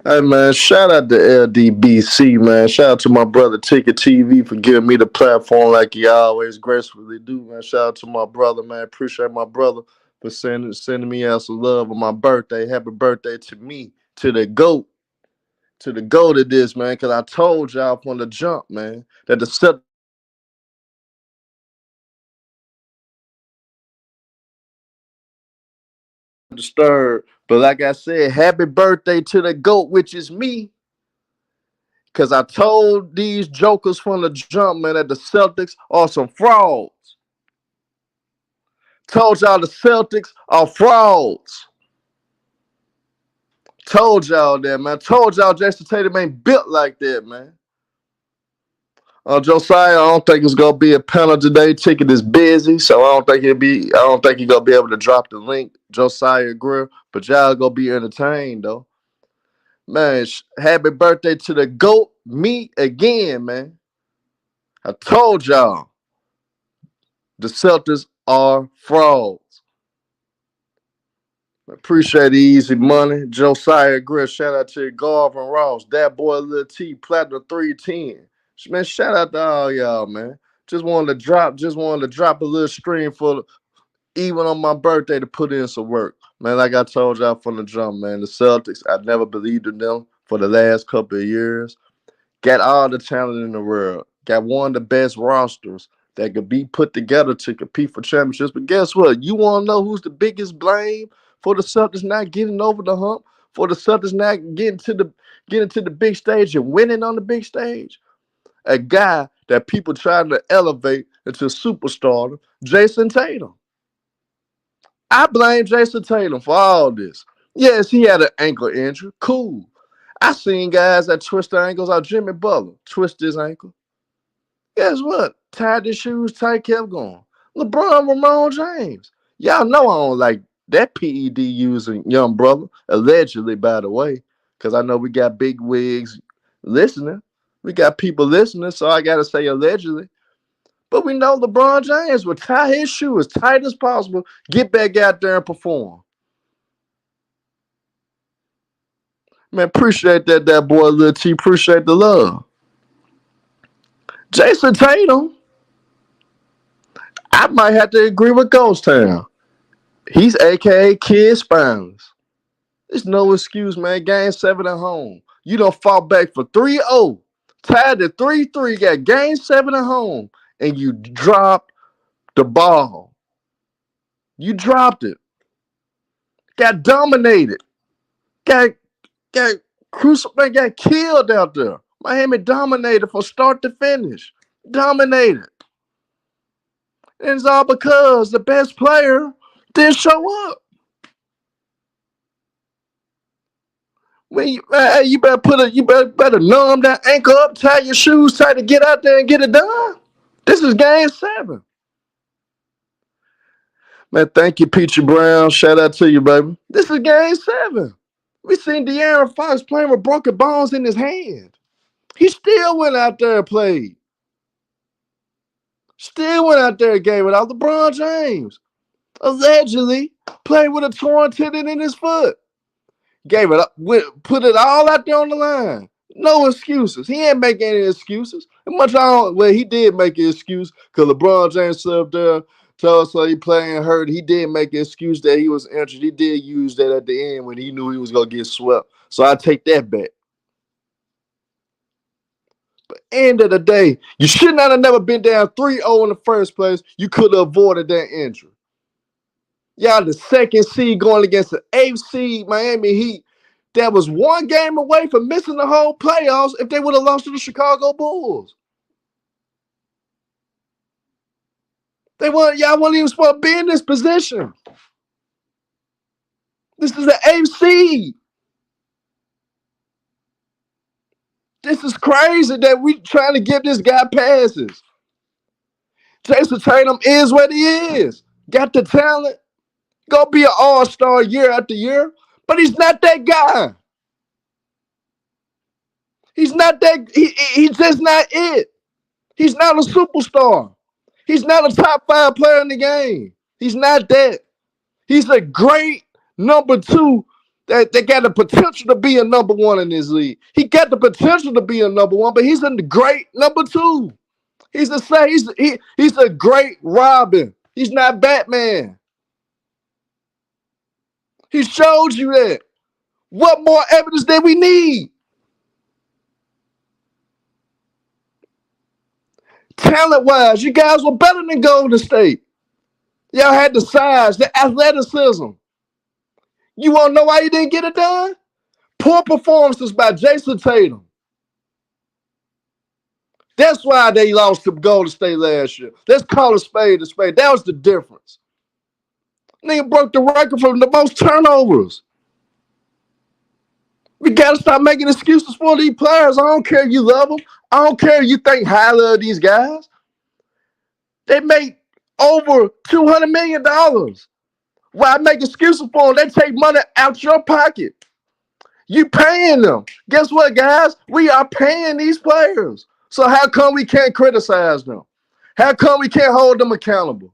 Hey man, shout out to LDBC, man. Shout out to my brother Ticket TV for giving me the platform like he always gracefully do, man. Shout out to my brother, man. Appreciate my brother for sending me out some love on my birthday. Happy birthday to me, to the goat of this, man. Cause I told y'all from the jump, man, that the Celtics are unstoppable. Undisturbed. But like I said, happy birthday to the GOAT, which is me. Cause I told these jokers from the jump, man, that the Celtics are some frauds. Told y'all the Celtics are frauds. Told y'all that, man. Told y'all Jason Tatum ain't built like that, man. Josiah, I don't think it's gonna be a panel today. Ticket is busy, so I don't think he'll be. I don't think he's gonna be able to drop the link. Josiah Greer, but y'all gonna be entertained though, man. Happy birthday to the goat, me again, man. I told y'all the Celtics are frauds. Appreciate the easy money. Josiah Greer, shout out to Garvin Ross, that boy Lil T, Platinum 310. Man, shout out to all y'all, man. Just wanted to drop a little stream for even on my birthday to put in some work. Man, like I told y'all from the jump, man, the Celtics, I never believed in them for the last couple of years. Got all the talent in the world. Got one of the best rosters that could be put together to compete for championships. But guess what? You want to know who's the biggest blame for the Celtics not getting over the hump? For the Celtics not getting to the big stage and winning on the big stage? A guy that people trying to elevate into superstar, Jason Tatum. I blame Jason Tatum for all this. Yes, he had an ankle injury. Cool. I seen guys that twist their ankles out. Jimmy Butler twist his ankle. Guess what? Tied his shoes tight, kept going. LeBron, Ramon James. Y'all know I don't like that PED using young brother. Allegedly, by the way, because I know we got big wigs listening. We got people listening, so I gotta say allegedly. But we know LeBron James would tie his shoe as tight as possible, get back out there and perform. Man, appreciate that boy Lil T. Appreciate the love. Jason Tatum, I might have to agree with Ghost Town. He's AKA Kid Spineless. There's no excuse, man. Game 7 at home. You don't fall back for 3-0. Tied to 3-3, got game 7 at home, and you dropped the ball. You dropped it. Got dominated. Got got crucified, got killed out there. Miami dominated from start to finish. Dominated. And it's all because the best player didn't show up. When you better numb that ankle up, tie your shoes tight to get out there and get it done. This is game 7. Man, thank you, Peachy Brown. Shout out to you, baby. This is game 7. We seen De'Aaron Fox playing with broken bones in his hand. He still went out there and played. Still went out there and gave it out. LeBron James allegedly played with a torn tendon in his foot. Gave it up, put it all out there on the line. No excuses. He ain't making any excuses. Well, he did make an excuse because LeBron James stood up there, told us he playing hurt. He did make an excuse that he was injured. He did use that at the end when he knew he was going to get swept. So I take that back. But end of the day, you should not have never been down 3-0 in the first place. You could have avoided that injury. Y'all the second seed going against the 8th seed Miami Heat that was one game away from missing the whole playoffs if they would have lost to the Chicago Bulls. Y'all weren't even supposed to be in this position. This is the 8th seed. This is crazy that we trying to give this guy passes. Jason Tatum is what he is. Got the talent. Go be an all-star year after year. But he's not that guy. He's not that. He's just not it. He's not a superstar. He's not a top 5 player in the game. He's not that. He's a great number 2 They got the potential to be a number one in this league. He got the potential to be a number one, but he's a great number two. He's a great Robin. He's not Batman. He showed you that. What more evidence do we need? Talent-wise, you guys were better than Golden State. Y'all had the size, the athleticism. You want to know why you didn't get it done? Poor performances by Jason Tatum. That's why they lost to Golden State last year. Let's call a spade a spade. That was the difference. Nigga broke the record for the most turnovers. We got to stop making excuses for these players. I don't care if you love them. I don't care if you think highly of these guys. They make over $200 million. Why make excuses for them? They take money out your pocket. You paying them. Guess what, guys? We are paying these players. So how come we can't criticize them? How come we can't hold them accountable?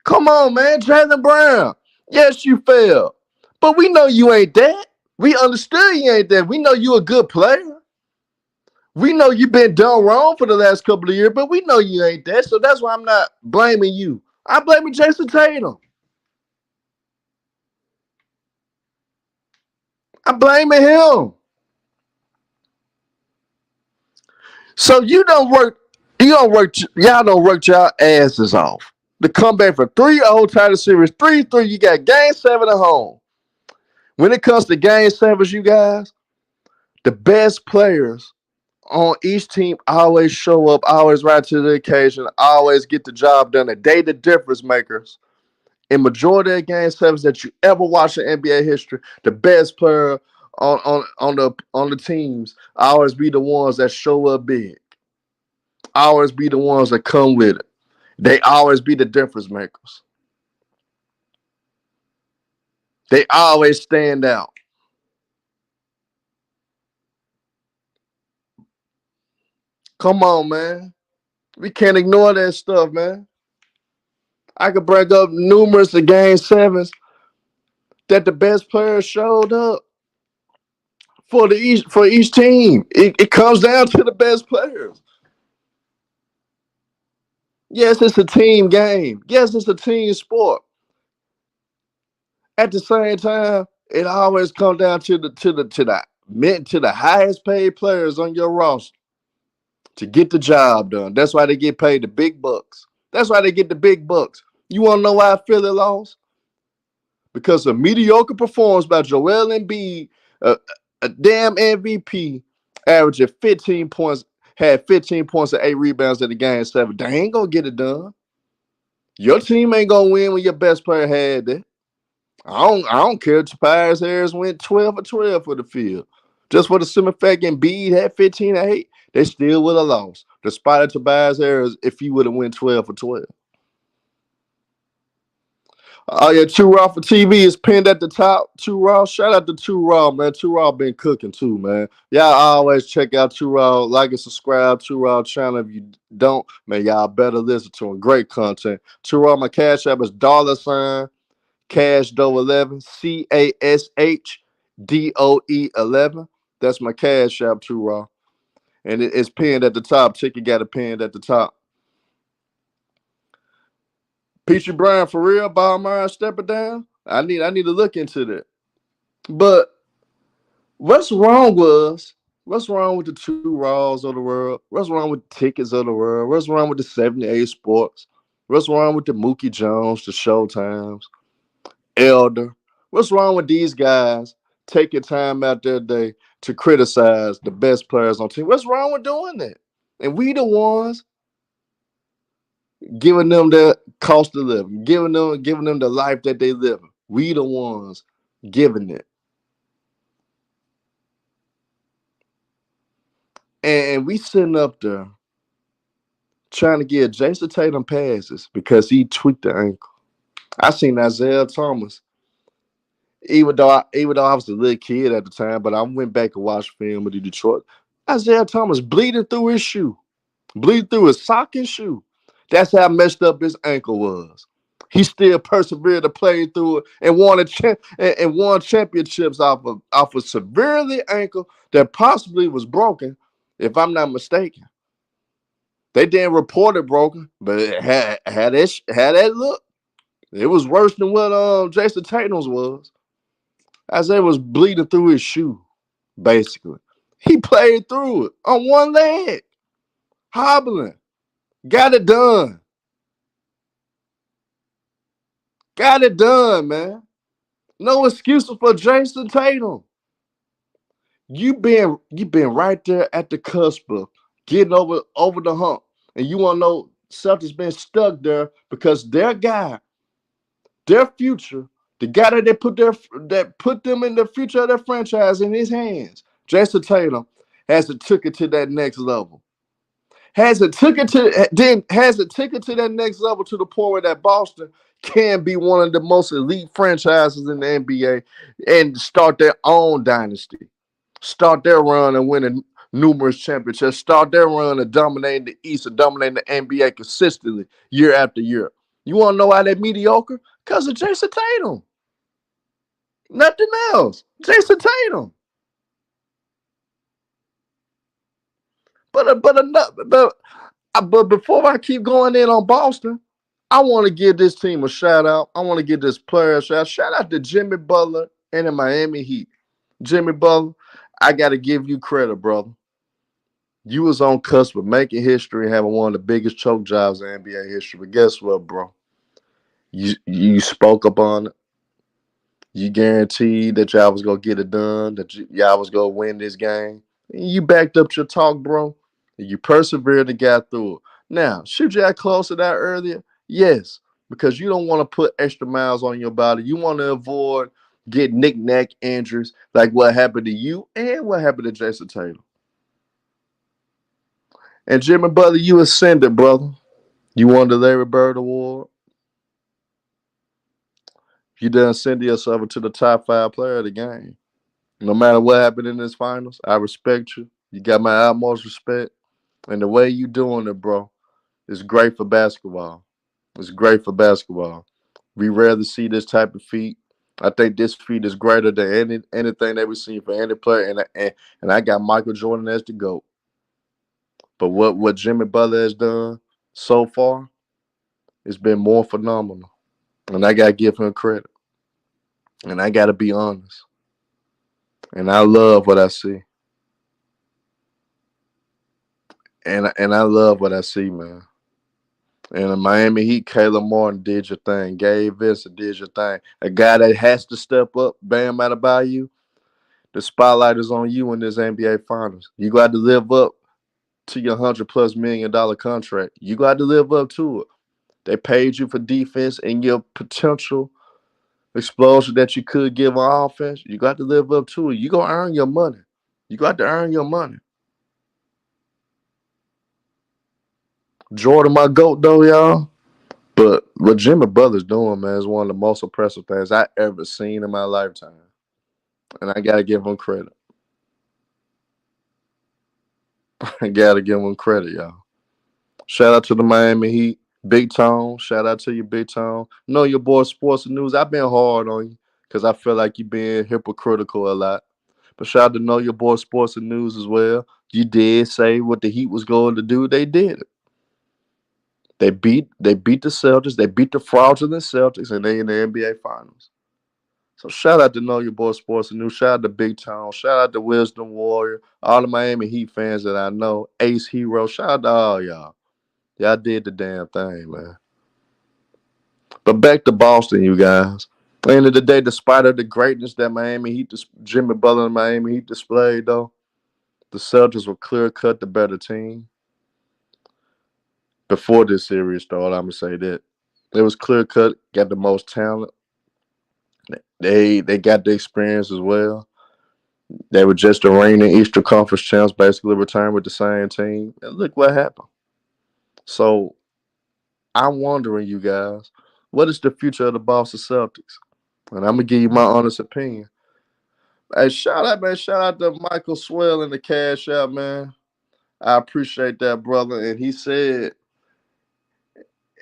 Come on, man. Jaylen Brown. Yes, you failed. But we know you ain't that. We understood you ain't that. We know you a good player. We know you've been done wrong for the last couple of years, but we know you ain't that. So that's why I'm not blaming you. I'm blaming Jason Tatum. I'm blaming him. So y'all don't work y'all asses off. To come back for 3-0 title series, 3-3, you got game 7 at home. When it comes to game 7s, you guys, the best players on each team always show up, always rise to the occasion, always get the job done. They the difference makers. In majority of game 7s that you ever watch in NBA history, the best player on the teams always be the ones that show up big. Always be the ones that come with it. They always be the difference makers. They always stand out. Come on, man. We can't ignore that stuff, man. I could bring up numerous of game 7s that the best players showed up for each team. It comes down to the best players. Yes, it's a team game. Yes, it's a team sport. At the same time, it always comes down to the highest paid players on your roster to get the job done. That's why they get paid the big bucks. That's why they get the big bucks. You want to know why Philly lost? Because of mediocre performance by Joel Embiid, a damn MVP, averaging 15 points, had 15 points and 8 rebounds in the game 7. They ain't gonna get it done. Your team ain't gonna win when your best player had that. I don't care if Tobias Harris went 12 for 12 for the field. Just for the simple fact Embiid had 15 and 8, they still would have lost. Despite Tobias Harris, if he would have went 12 for 12. Oh yeah, Too Raw for TV is pinned at the top. Too Raw, shout out to Too Raw, man. Too Raw been cooking too, man. Y'all always check out Too Raw, like and subscribe to Raw channel. If you don't, man, y'all better listen to him. Great content. Too Raw, my cash app is $ Cash Doe 11, CASHDOE 11. That's my cash app, Too Raw, and it's pinned at the top. Ticket got it pinned at the top. Peachy Brown for real, Ballmeyer stepping down. I need to look into that. But what's wrong was what's wrong with the Two Raws of the world? What's wrong with the tickets of the world? What's wrong with the 78 Sports? What's wrong with the Mookie Jones, the Showtimes, Elder? What's wrong with these guys taking time out their day to criticize the best players on team? What's wrong with doing that? And we the ones giving them the cost of living, giving them the life that they live. We the ones giving it. And we sitting up there trying to get Jason Tatum passes because he tweaked the ankle. I seen Isaiah Thomas, even though I was a little kid at the time, but I went back and watched film with the Detroit. Isaiah Thomas bleeding through his shoe, bleeding through his sock and shoe. That's how messed up his ankle was. He still persevered to play through it and and won championships off a severely ankle that possibly was broken, if I'm not mistaken. They didn't report it broken, but it had that look. It was worse than what Jason Tatum's was. Isaiah was bleeding through his shoe, basically. He played through it on one leg, hobbling. Got it done. Got it done, man. No excuses for Jason Tatum. You been right there at the cusp of getting over the hump, and you want to know Celtics been stuck there because their guy, their future, the guy that put them in the future of their franchise in his hands, Jason Tatum, hasn't took it to that next level. Has it took it to that next level to the point where that Boston can be one of the most elite franchises in the NBA and start their own dynasty, start their run and winning numerous championships, start their run and dominating the East and dominating the NBA consistently year after year. You want to know why they're mediocre? Because of Jason Tatum. Nothing else. Jason Tatum. But before I keep going in on Boston, I want to give this team a shout out. I want to give this player a shout out. Shout out to Jimmy Butler and the Miami Heat. Jimmy Butler, I got to give you credit, brother. You was on cusp of making history and having one of the biggest choke jobs in NBA history. But guess what, bro? You spoke up on it. You guaranteed that y'all was gonna get it done, that y'all was gonna win this game. And you backed up your talk, bro. And you persevered and got through it. Now, should you have close to that earlier? Yes, because you don't want to put extra miles on your body. You want to avoid get knick-knack injuries like what happened to you and what happened to Jason Tatum. And Jimmy Butler, you ascended, brother. You won the Larry Bird Award. You done send yourself into the top 5 player of the game. No matter what happened in this finals, I respect you. You got my utmost respect. And the way you doing it, bro, is great for basketball. It's great for basketball. We rarely see this type of feat. I think this feat is greater than anything that we've seen for any player. And I got Michael Jordan as the GOAT. But what Jimmy Butler has done so far, it's been more phenomenal. And I gotta give him credit. And I gotta be honest. And I love what I see. And I love what I see, man. And in Miami Heat, Caleb Martin did your thing. Gabe Vincent did your thing. A guy that has to step up, Bam Adebayo, the spotlight is on you in this NBA Finals. You got to live up to your $100+ million contract. You got to live up to it. They paid you for defense and your potential explosion that you could give on offense. You got to live up to it. You gonna earn your money. You got to earn your money. Jordan, my GOAT, though, y'all. But what Jimmy Butler's doing, man, is one of the most impressive things I ever seen in my lifetime. And I gotta give him credit. I gotta give him credit, y'all. Shout out to the Miami Heat. Big Tone. Shout out to you, Big Tone. Know your boy Sports and News. I've been hard on you because I feel like you being hypocritical a lot. But shout out to Know Your Boy Sports and News as well. You did say what the Heat was going to do. They did it. They beat the Celtics. They beat the fraudulent Celtics, and they in the NBA Finals. So shout out to Know Your Boy Sports and News. Shout out to Big Town. Shout out to Wisdom Warrior. All the Miami Heat fans that I know. Ace Hero. Shout out to all y'all. Y'all did the damn thing, man. But back to Boston, you guys. At the end of the day, despite of the greatness that Jimmy Butler and Miami Heat displayed, though, the Celtics were clear cut the better team. Before this series started, I'm gonna say that it was clear cut. Got the most talent. They got the experience as well. They were just the reigning Eastern Conference champs, basically returned with the same team. And look what happened. So I'm wondering, you guys, what is the future of the Boston Celtics? And I'm gonna give you my honest opinion. Hey, shout out, man. Shout out to Michael Swell in the cash out, man. I appreciate that, brother. And he said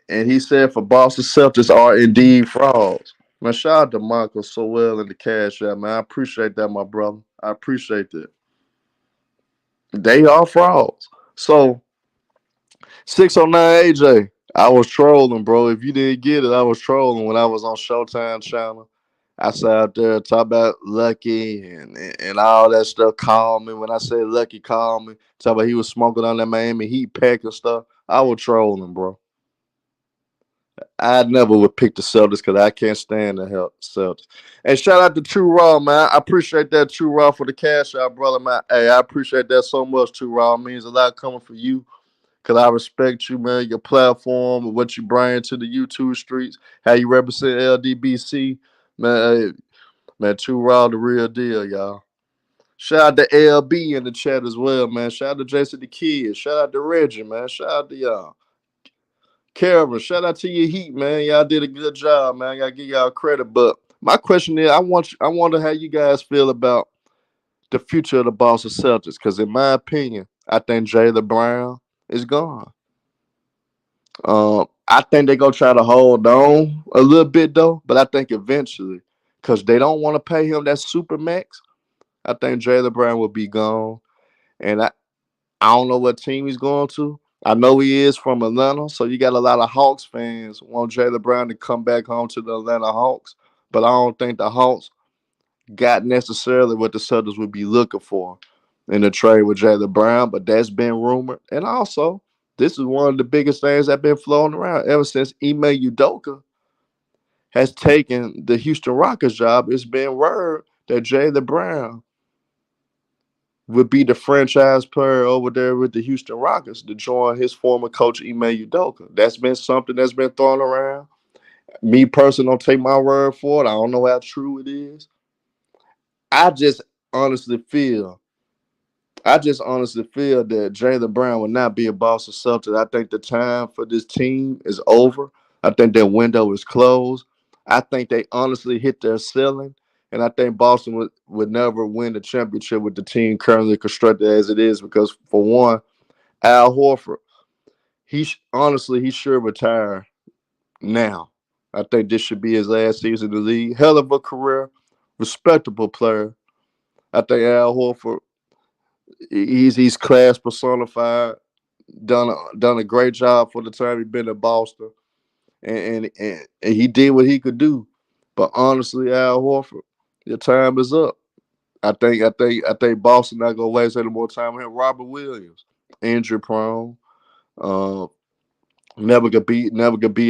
And he said for Boston Celtics are indeed frauds. Man, shout out to Michael so well in the cash out, man. I appreciate that, my brother. I appreciate that. They are frauds. So 609 AJ. I was trolling, bro. If you didn't get it, I was trolling when I was on Showtime channel. I sat out there talk about Lucky and all that stuff. Call me when I said Lucky, call me. Talk about he was smoking on that Miami Heat pack and stuff. I was trolling, bro. I never would pick the Celtics because I can't stand the hell Celtics. And shout out to True Raw, man. I appreciate that True Raw for the cash out, brother, man. Hey, I appreciate that so much, True Raw. It means a lot coming for you. Cause I respect you, man, your platform, what you bring to the YouTube streets, how you represent LDBC, man. Man, True Raw, the real deal, y'all. Shout out to LB in the chat as well, man. Shout out to Jason the Kid. Shout out to Reggie, man. Shout out to y'all. Kara, shout out to your Heat, man. Y'all did a good job, man. I gotta give y'all credit. But my question is, I wonder how you guys feel about the future of the Boston Celtics. Because in my opinion, I think Jaylen Brown is gone. I think they're gonna try to hold on a little bit though, but I think eventually, because they don't want to pay him that super max, I think Jaylen Brown will be gone. And I don't know what team he's going to. I know he is from Atlanta, so you got a lot of Hawks fans want Jaylen Brown to come back home to the Atlanta Hawks. But I don't think the Hawks got necessarily what the Celtics would be looking for in the trade with Jaylen Brown, but that's been rumored. And also, this is one of the biggest things that been floating around ever since Ime Udoka has taken the Houston Rockets job. It's been word that Jaylen Brown would be the franchise player over there with the Houston Rockets to join his former coach Ime Udoka. That's been something that's been thrown around. Me personally don't take my word for it. I don't know how true it is. I just honestly feel I just honestly feel that Jaylen Brown will not be a Boston Celtic. I think the time for this team is over. I think their window is closed. I think they honestly hit their ceiling. And I think Boston would never win the championship with the team currently constructed as it is because, for one, Al Horford, honestly, he should retire now. I think this should be his last season in the league. Hell of a career, respectable player. I think Al Horford, he's class personified. Done a great job for the time he been in Boston, and he did what he could do. But honestly, Al Horford, your time is up. I think Boston not gonna waste any more time here. Robert Williams, injury prone, um, never could be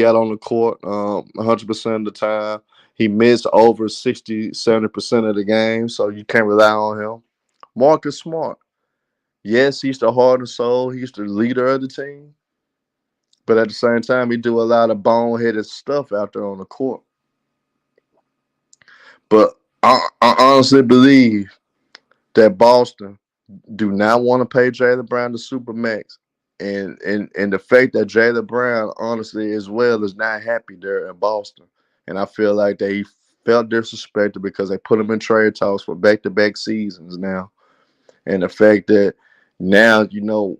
out on the court 100% of the time. He missed over 60, 70% of the game, so you can't rely on him. Marcus Smart, yes, he's the heart and soul. He's the leader of the team. But at the same time, he do a lot of boneheaded stuff out there on the court. But I honestly believe that Boston do not want to pay Jaylen Brown the super max. And the fact that Jaylen Brown, honestly, as well, is not happy there in Boston. And I feel like they felt disrespected because they put him in trade talks for back-to-back seasons now. And the fact that now,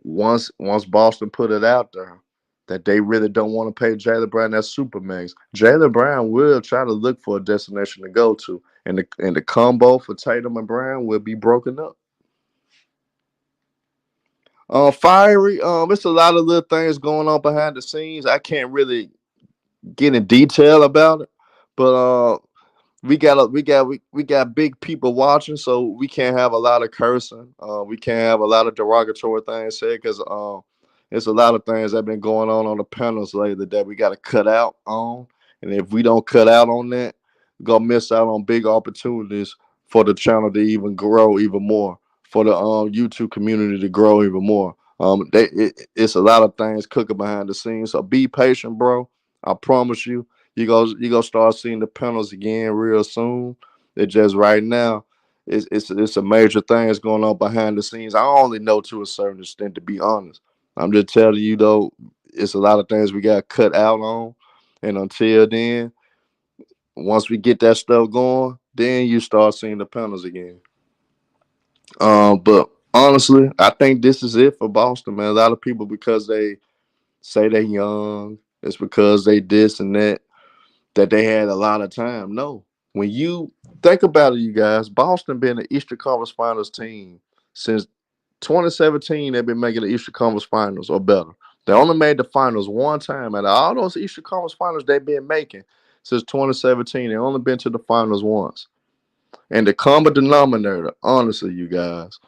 once Boston put it out there that they really don't want to pay Jaylen Brown that super max, Jaylen Brown will try to look for a destination to go to, and the combo for Tatum and Brown will be broken up. Fiery, it's a lot of little things going on behind the scenes. I can't really get in detail about it, but we got big people watching, so we can't have a lot of cursing. We can't have a lot of derogatory things said because there's a lot of things that have been going on the panels lately that we got to cut out on, and if we don't cut out on that, we're gonna miss out on big opportunities for the channel to even grow even more, for the YouTube community to grow even more. It's a lot of things cooking behind the scenes, so be patient, bro. I promise you you gonna start seeing the panels again real soon. It just right now, it's a major things going on behind the scenes. I only know to a certain extent, to be honest. I'm just telling you though, it's a lot of things we got cut out on, and until then, once we get that stuff going, then you start seeing the panels again. But honestly, I think this is it for Boston, man. A lot of people because they say they're young, It's because they this and that they had a lot of time. No. When you think about it, you guys, Boston been an Eastern Conference Finals team since 2017. They've been making the Eastern Conference Finals or better. They only made the finals one time. Out of all those Eastern Conference Finals they've been making since 2017, they only been to the finals once. And the common denominator, honestly, you guys,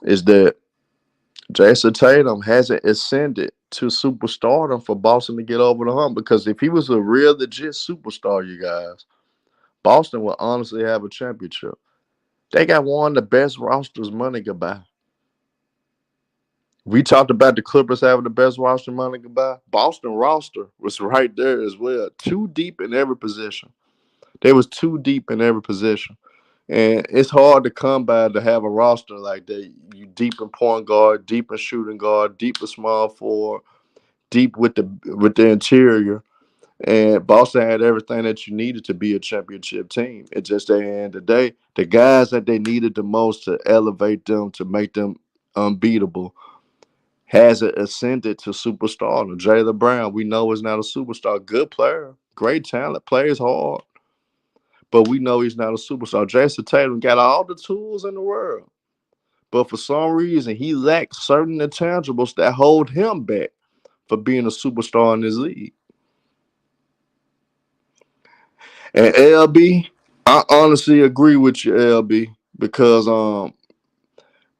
is that Jason Tatum hasn't ascended to superstardom for Boston to get over the hump. Because if he was a real legit superstar, you guys, Boston will honestly have a championship. They got one of the best rosters money could buy. We talked about the Clippers having the best roster money could buy. Boston roster was right there as well. Too deep in every position. They was too deep in every position. And it's hard to come by to have a roster like that. You deep in point guard, deep in shooting guard, deep in small forward, deep with the interior. And Boston had everything that you needed to be a championship team. It's just at the end of the day, the guys that they needed the most to elevate them, to make them unbeatable, hasn't ascended to superstar. Jaylen Brown, we know is not a superstar. Good player, great talent, plays hard, but we know he's not a superstar. Jason Tatum got all the tools in the world, but for some reason he lacks certain intangibles that hold him back for being a superstar in this league. And LB, I honestly agree with you, LB, because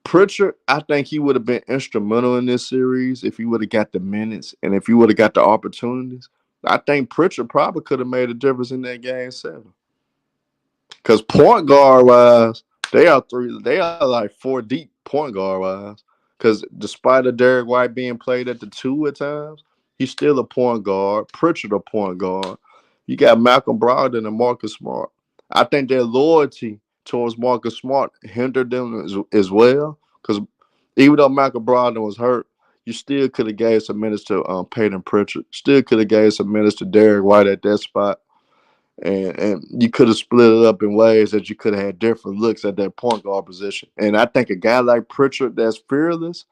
Pritchard, I think he would have been instrumental in this series if he would have got the minutes and if he would have got the opportunities. I think Pritchard probably could have made a difference in that game 7. Because point guard wise, they are like four deep point guard wise. Because despite of Derek White being played at the 2 at times, he's still a point guard. Pritchard a point guard. You got Malcolm Brogdon and Marcus Smart. I think their loyalty towards Marcus Smart hindered them as well. Because even though Malcolm Brogdon was hurt, you still could have gave some minutes to Peyton Pritchard. Still could have gave some minutes to Derek White at that spot. And you could have split it up in ways that you could have had different looks at that point guard position. And I think a guy like Pritchard that's fearless,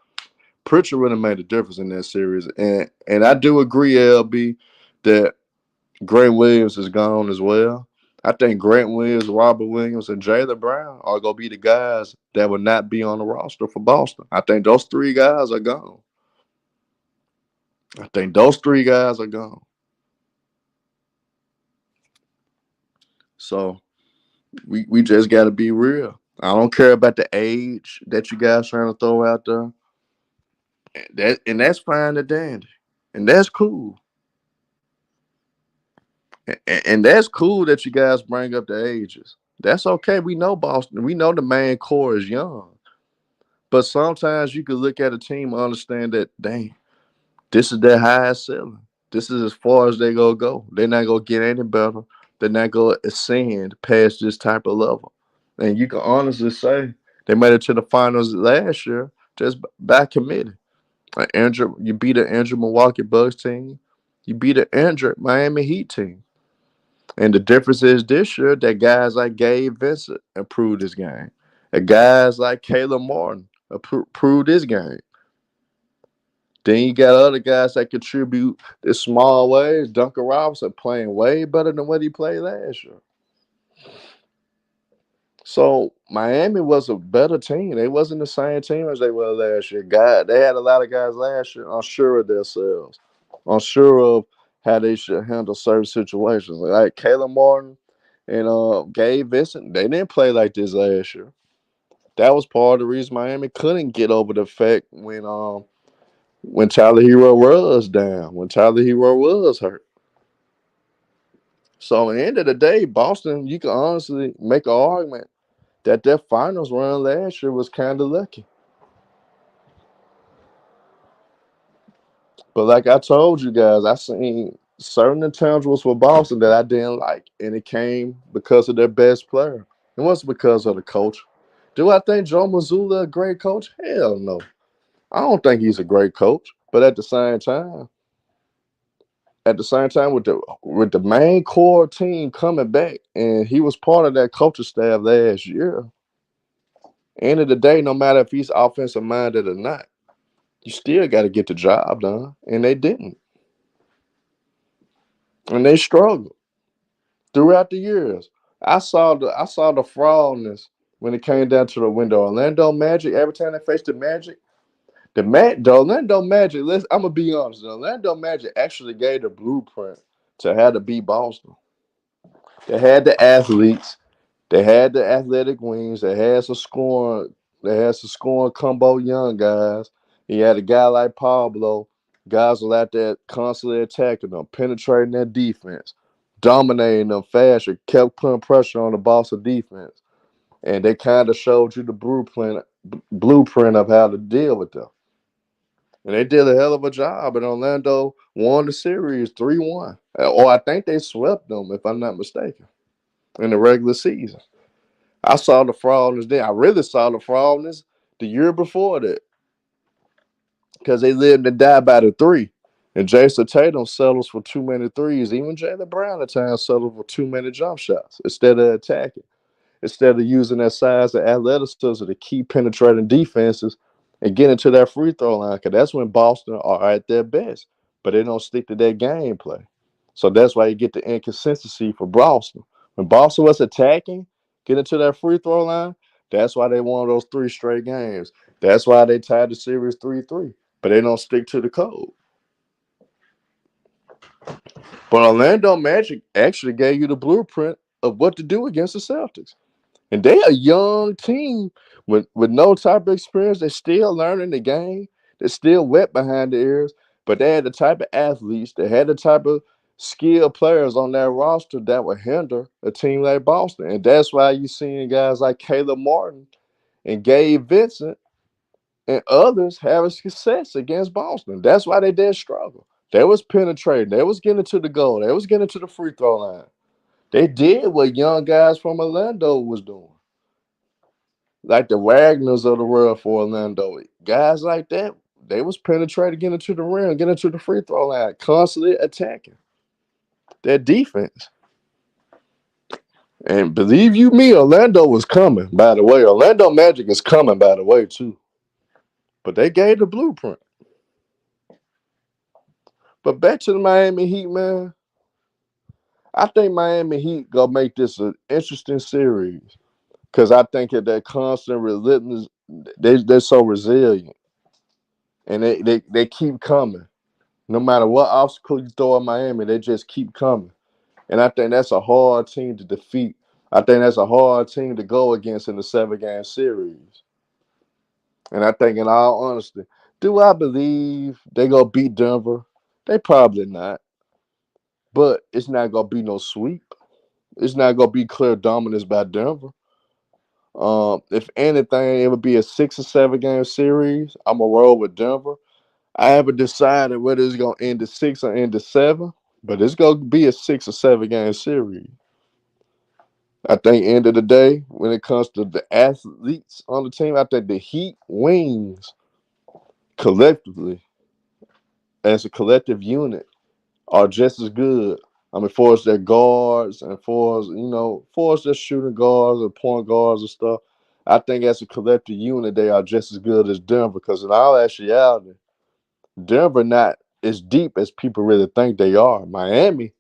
Pritchard would have made a difference in that series. And I do agree, LB, that Grant Williams is gone as well. I think Grant Williams, Robert Williams, and Jaylen Brown are gonna be the guys that will not be on the roster for Boston. I think those three guys are gone. I think those three guys are gone. So we just got to be real. I don't care about the age that you guys trying to throw out there. And that's fine and dandy, and that's cool. And that's cool that you guys bring up the ages. That's okay. We know Boston. We know the main core is young. But sometimes you can look at a team and understand that, dang, this is their highest ceiling. This is as far as they gonna go. They're not gonna get any better. They're not gonna ascend past this type of level. And you can honestly say they made it to the finals last year just by committee. You beat an injured Milwaukee Bucks team. You beat an injured Miami Heat team. And the difference is this year that guys like Gabe Vincent improved his game. And guys like Caleb Martin improved his game. Then you got other guys that contribute in small ways. Duncan Robinson playing way better than what he played last year. So Miami was a better team. They wasn't the same team as they were last year. God, they had a lot of guys last year unsure of themselves, unsure of how they should handle certain situations. Like Caleb Martin and Gabe Vincent, they didn't play like this last year. That was part of the reason Miami couldn't get over the fact when Tyler Hero was down, when Tyler Hero was hurt. So at the end of the day, Boston, you can honestly make an argument that their finals run last year was kind of lucky. But like I told you guys, I seen certain intangibles for Boston that I didn't like, and it came because of their best player. It wasn't because of the coach. Do I think Joe Mazzulla a great coach? Hell no. I don't think he's a great coach. But at the same time, with the main core team coming back, and he was part of that coaching staff last year. End of the day, no matter if he's offensive minded or not, you still got to get the job done, and they didn't. and they struggled throughout the years. I saw the fraudness when it came down to the window. Orlando Magic, every time they faced the Magic, the Orlando Magic. I'm gonna be honest. The Orlando Magic actually gave the blueprint to how to beat Boston. They had the athletes. They had the athletic wings. They had some scoring. They had some scoring combo young guys. He had a guy like Pablo. Guys were out there constantly attacking them, penetrating their defense, dominating them fast, and kept putting pressure on the Boston defense. And they kind of showed you the blueprint of how to deal with them. And they did a hell of a job. And Orlando won the series 3-1. Or I think they swept them, if I'm not mistaken, in the regular season. I saw the fraudness then. I really saw the fraudness the year before that because they lived and died by the three. And Jason Tatum settles for too many threes. Even Jalen Brown at times settles for too many jump shots instead of attacking, instead of using that size and athleticism to keep penetrating defenses and getting to that free throw line. Because that's when Boston are at their best, but they don't stick to their gameplay. So that's why you get the inconsistency for Boston. When Boston was attacking, getting to that free throw line, that's why they won those three straight games. That's why they tied the series 3-3. But they don't stick to the code. But Orlando Magic actually gave you the blueprint of what to do against the Celtics. And they a young team with no type of experience. They're still learning the game. They're still wet behind the ears. But they had the type of athletes, they had the type of skilled players on that roster that would hinder a team like Boston. And that's why you're seeing guys like Caleb Martin and Gabe Vincent and others having success against Boston. That's why they did struggle. They was penetrating. They was getting to the goal. They was getting to the free throw line. They did what young guys from Orlando was doing. Like the Wagners of the world for Orlando. Guys like that, they was penetrating, getting to the rim, getting to the free throw line, constantly attacking their defense. And believe you me, Orlando was coming, by the way. Orlando Magic is coming, by the way, too. But they gave the blueprint. But back to the Miami Heat, man. I think Miami Heat gonna make this an interesting series. Because I think that that constant relentless, they're so resilient. And they keep coming. No matter what obstacle you throw at Miami, they just keep coming. And I think that's a hard team to defeat. I think that's a hard team to go against in the 7-game series. And I think, in all honesty, do I believe they gonna beat Denver? They probably not. But it's not gonna be no sweep. It's not gonna be clear dominance by Denver. If anything, it would be a 6 or 7 game series. I'm gonna roll with Denver. I haven't decided whether it's gonna end at 6 or end at 7, but it's gonna be a 6 or 7 game series. I think end of the day, when it comes to the athletes on the team, I think the Heat wings collectively as a collective unit are just as good. I mean, for as their guards and for as their shooting guards and point guards and stuff, I think as a collective unit, they are just as good as Denver. Because in all actuality, Denver not as deep as people really think they are. Miami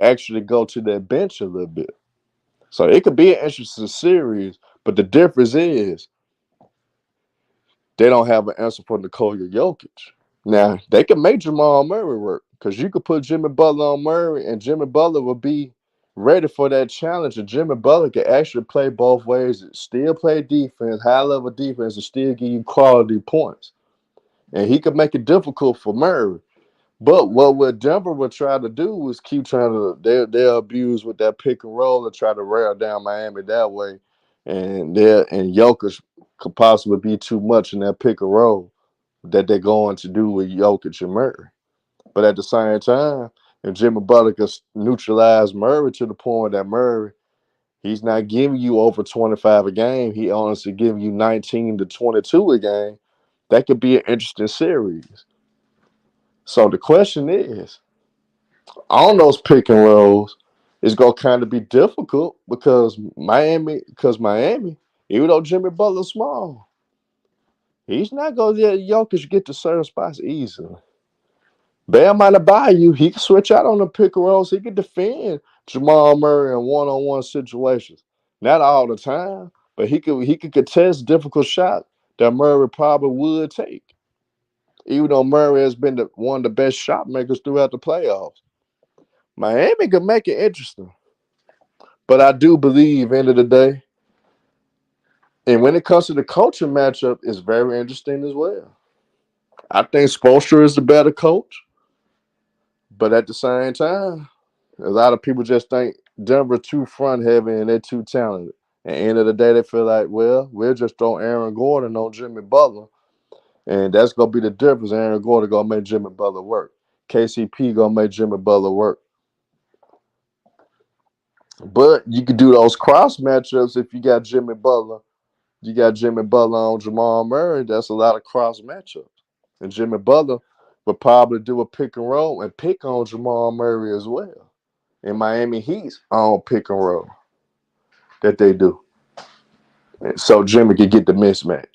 actually go to their bench a little bit. So it could be an interesting series, but the difference is they don't have an answer for Nikola Jokic. Now, they can make Jamal Murray work because you could put Jimmy Butler on Murray, and Jimmy Butler will be ready for that challenge. And Jimmy Butler can actually play both ways, still play defense, high level defense, and still give you quality points. And he could make it difficult for Murray. But what Denver would try to do is keep trying to they'll abuse with that pick and roll and try to rail down Miami that way. And Jokic could possibly be too much in that pick and roll that they're going to do with Jokic and Murray. But at the same time, if Jimmy Butler could neutralize Murray to the point that Murray, he's not giving you over 25 a game. He honestly giving you 19 to 22 a game. That could be an interesting series. So the question is, on those pick and rolls, it's gonna kind of be difficult because Miami, even though Jimmy Butler's small, he's not gonna let Jokic get to certain spots easily. Bam might not buy you. He can switch out on the pick and rolls. He can defend Jamal Murray in one-on-one situations. Not all the time, but he could contest difficult shots that Murray probably would take. Even though Murray has been one of the best shot makers throughout the playoffs. Miami could make it interesting. But I do believe, end of the day, and when it comes to the coaching matchup, it's very interesting as well. I think Spoelstra is the better coach, but at the same time, a lot of people just think Denver too front heavy and they're too talented. At the end of the day, they feel like, well, we'll just throw Aaron Gordon on Jimmy Butler, and that's gonna be the difference. Aaron Gordon gonna make Jimmy Butler work. KCP gonna make Jimmy Butler work. But you could do those cross matchups if you got Jimmy Butler. You got Jimmy Butler on Jamal Murray. That's a lot of cross matchups. And Jimmy Butler would probably do a pick and roll and pick on Jamal Murray as well. And Miami Heat's on pick and roll that they do. And so Jimmy could get the mismatch.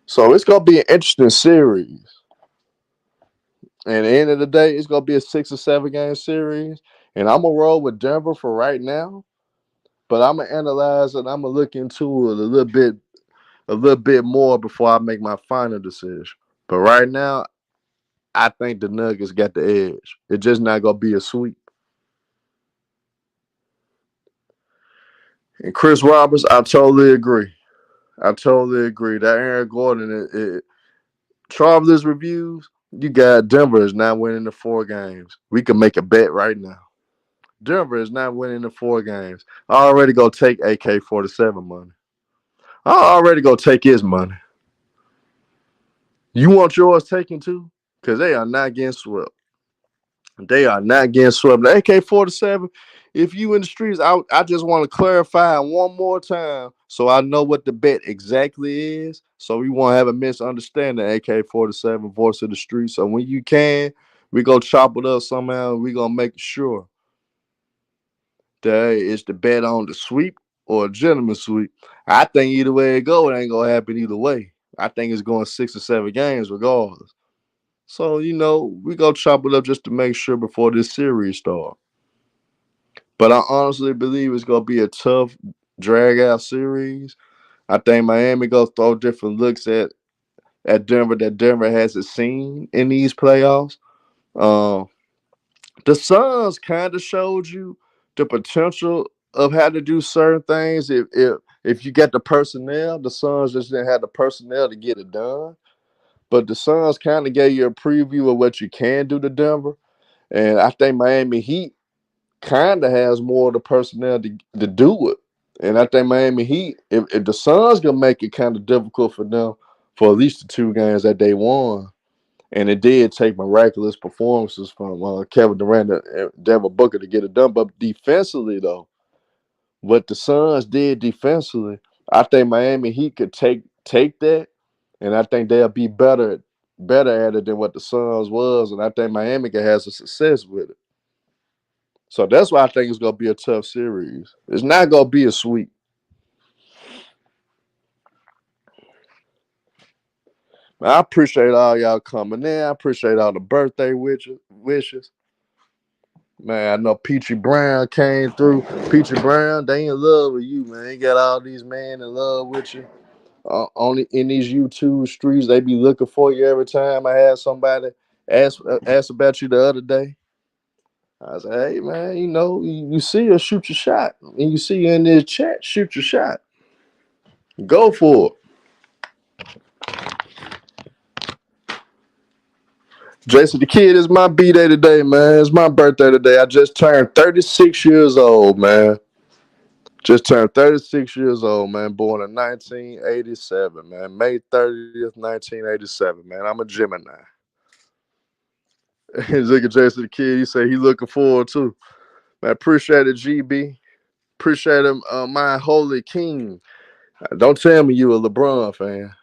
So it's going to be an interesting series. And at the end of the day, it's going to be a 6 or 7 game series. And I'm going to roll with Denver for right now. But I'm going to analyze it. I'm going to look into it a little bit more before I make my final decision. But right now, I think the Nuggets got the edge. It's just not going to be a sweep. And Chris Roberts, I totally agree. I totally agree. That Aaron Gordon, Travelers reviews, you got Denver is not winning the 4 games. We can make a bet right now. Denver is not winning the 4 games. I already go take AK-47 money. I already go take his money. You want yours taken too? Because they are not getting swept. They are not getting swept. The AK-47, if you in the streets, I just want to clarify one more time so I know what the bet exactly is. So we won't have a misunderstanding. AK-47 voice of the street. So when you can, we go chop it up somehow. We gonna make sure that it's the bet on the sweep or a gentleman sweep. I think either way it go, it ain't gonna happen either way. I think it's going 6 or 7 games regardless. So, we go chop it up just to make sure before this series starts. But I honestly believe it's going to be a tough, drag-out series. I think Miami going to throw different looks at Denver that Denver hasn't seen in these playoffs. Um, the Suns kind of showed you the potential of how to do certain things. If you get the personnel, the Suns just didn't have the personnel to get it done. But the Suns kind of gave you a preview of what you can do to Denver. And I think Miami Heat kind of has more of the personnel to do it. And I think Miami Heat, if the Suns going to make it kind of difficult for them for at least the 2 games that they won, and it did take miraculous performances from Kevin Durant and Devin Booker to get it done. But defensively, though, what the Suns did defensively, I think Miami Heat could take that, and I think they'll be better at it than what the Suns was, and I think Miami can have some success with it. So that's why I think it's gonna be a tough series. It's not gonna be a sweep. I appreciate all y'all coming in. I appreciate all the birthday wishes. Man, I know Peachy Brown came through. Peachy Brown, they in love with you, man. They got all these men in love with you. Only in these YouTube streets, they be looking for you every time. I had somebody ask about you the other day. I said, hey man, you see her, shoot your shot. And you see her in this chat, shoot your shot. Go for it. Jason the Kid, is my B-Day today, man. It's my birthday today. I just turned 36 years old, man. Just turned 36 years old, man. Born in 1987, man. May 30th, 1987, man. I'm a Gemini. Look at Jason the Kid. He said he looking forward too. Man, appreciate it, GB. Appreciate him, my holy king. Don't tell me you a LeBron fan.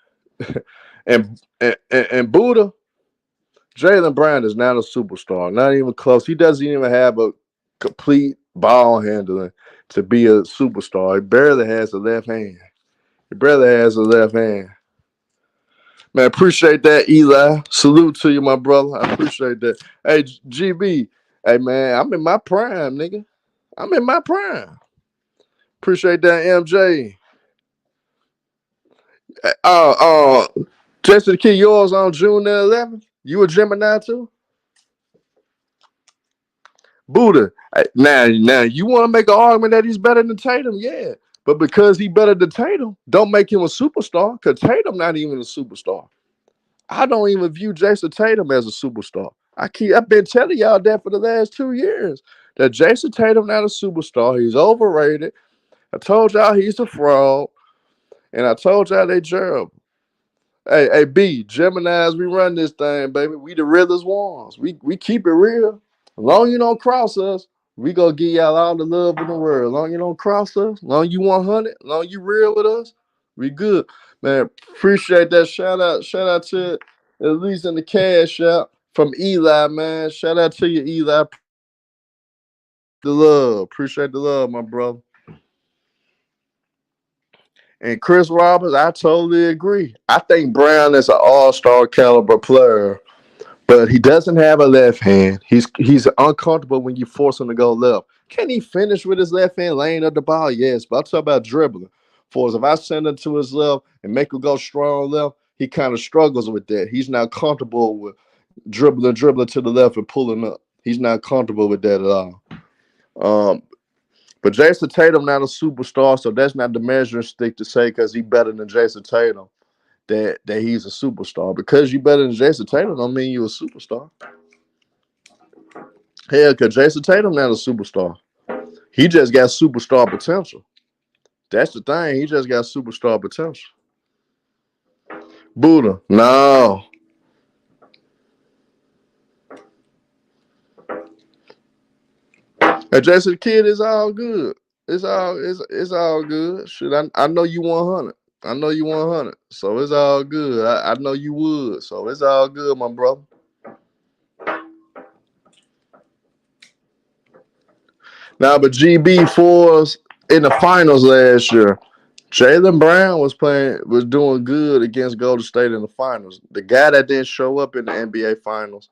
and Buddha, Jaylen Brown is not a superstar. Not even close. He doesn't even have a complete ball handling to be a superstar. He barely has a left hand. Man, Man, appreciate that, Eli. Salute to you, my brother. I appreciate that. Hey, GB. Hey, man, I'm in my prime, nigga. I'm in my prime. Appreciate that, MJ. Jason the Kid, yours on June the 11th. You a Gemini too? Buddha. Now, you want to make an argument that he's better than Tatum? Yeah. But because he better than Tatum, don't make him a superstar. Because Tatum not even a superstar. I don't even view Jason Tatum as a superstar. I've been telling y'all that for the last 2 years. That Jason Tatum not a superstar. He's overrated. I told y'all he's a fraud. And I told y'all they gerb. Hey, B, Geminis, we run this thing, baby. We the realest ones. We keep it real. As long as you don't cross us, we gonna give y'all all the love in the world. As long as you don't cross us, as long as you 100, as long as you real with us, we good. Man, appreciate that. Shout out to at least in the cash out from Eli, man. Shout out to you, Eli. The love. Appreciate the love, my brother. And Chris Roberts, I totally agree. I think Brown is an all-star caliber player. But he doesn't have a left hand. He's uncomfortable when you force him to go left. Can he finish with his left hand, laying up the ball? Yes, but I'm talking about dribbling. For us, if I send him to his left and make him go strong left, he kind of struggles with that. He's not comfortable with dribbling to the left and pulling up. He's not comfortable with that at all. Um, but Jason Tatum not a superstar, so that's not the measuring stick to say because he's better than Jason Tatum that he's a superstar. Because you better than Jason Tatum don't mean you're a superstar. Hell, because Jason Tatum not a superstar. He just got superstar potential. That's the thing. He just got superstar potential. Buddha, no. And Jason Kidd is all good. It's all good. Shit, I know you 100. I know you 100. So it's all good. I know you would. So it's all good, my brother. Now, but GB for us in the finals last year, Jaylen Brown was doing good against Golden State in the finals. The guy that didn't show up in the NBA finals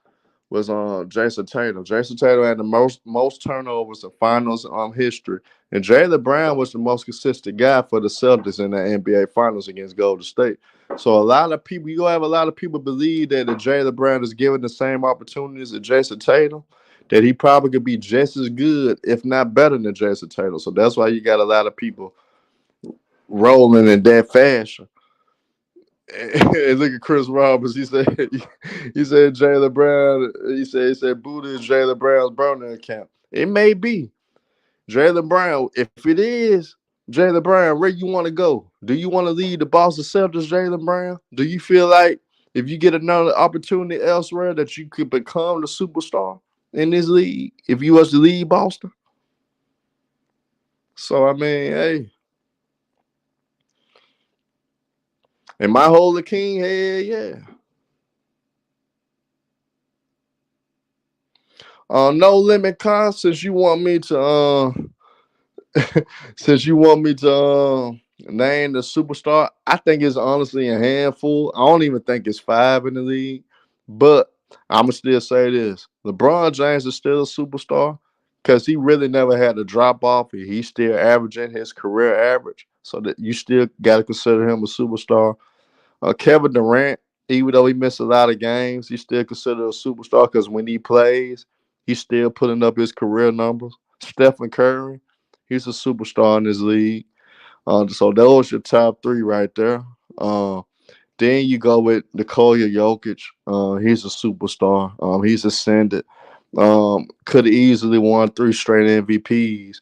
was Jason Tatum. Jason Tatum had the most turnovers in finals history, and Jaylen Brown was the most consistent guy for the Celtics in the NBA finals against Golden State. So a lot of people, you gonna have a lot of people believe that if Jaylen Brown is given the same opportunities as Jason Tatum, that he probably could be just as good, if not better than Jason Tatum. So that's why you got a lot of people rolling in that fashion. And look at Chris Roberts. He said Jaylen Brown. He said Buddha is Jaylen Brown's burner account. It may be Jaylen Brown. If it is Jaylen Brown, where you want to go? Do you want to lead the Boston Celtics, Jaylen Brown? Do you feel like if you get another opportunity elsewhere that you could become the superstar in this league? If you was to lead Boston, so I mean, hey, am I holding king? Hey, yeah. No limit con. Since you want me to name the superstar, I think it's honestly a handful. I don't even think it's five in the league. But I'ma still say this: LeBron James is still a superstar because he really never had a drop off. He's still averaging his career average, so that you still got to consider him a superstar. Kevin Durant, even though he missed a lot of games, he's still considered a superstar because when he plays, he's still putting up his career numbers. Stephen Curry, he's a superstar in this league. So those your top three right there. Then you go with Nikola Jokic. He's a superstar. He's ascended. Could have easily won three straight MVPs,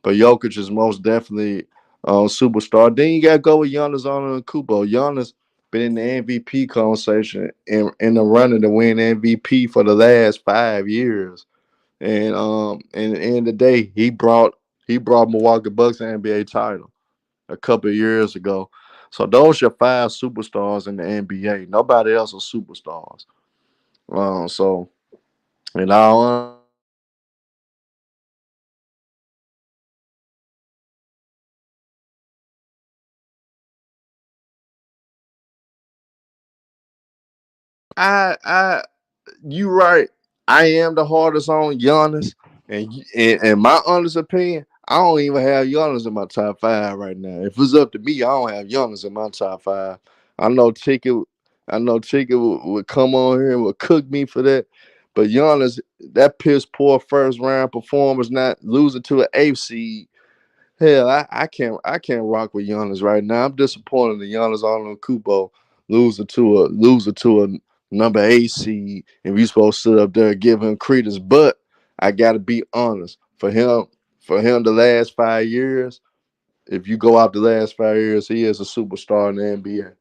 but Jokic is most definitely superstar. Then you got to go with Giannis Antetokounmpo. Giannis been in the MVP conversation and in the running to win MVP for the last 5 years. And at the end of the day, he brought Milwaukee Bucks an NBA title a couple of years ago. So those are five superstars in the NBA. Nobody else are superstars. So in all I you right. I am the hardest on Giannis, and in my honest opinion, I don't even have Giannis in my top five right now. If it's up to me, I don't have Giannis in my top five. I know Ticket, I know Ticket would come on here and would cook me for that, but Giannis, that piss poor first round performance, not losing to an eighth seed. Hell, I can't rock with Giannis right now. I'm disappointed that Giannis Antetokounmpo loser to a number eight seed, and we supposed to sit up there and give him credence. But I gotta be honest, for him the last 5 years, if you go out the last 5 years, he is a superstar in the NBA,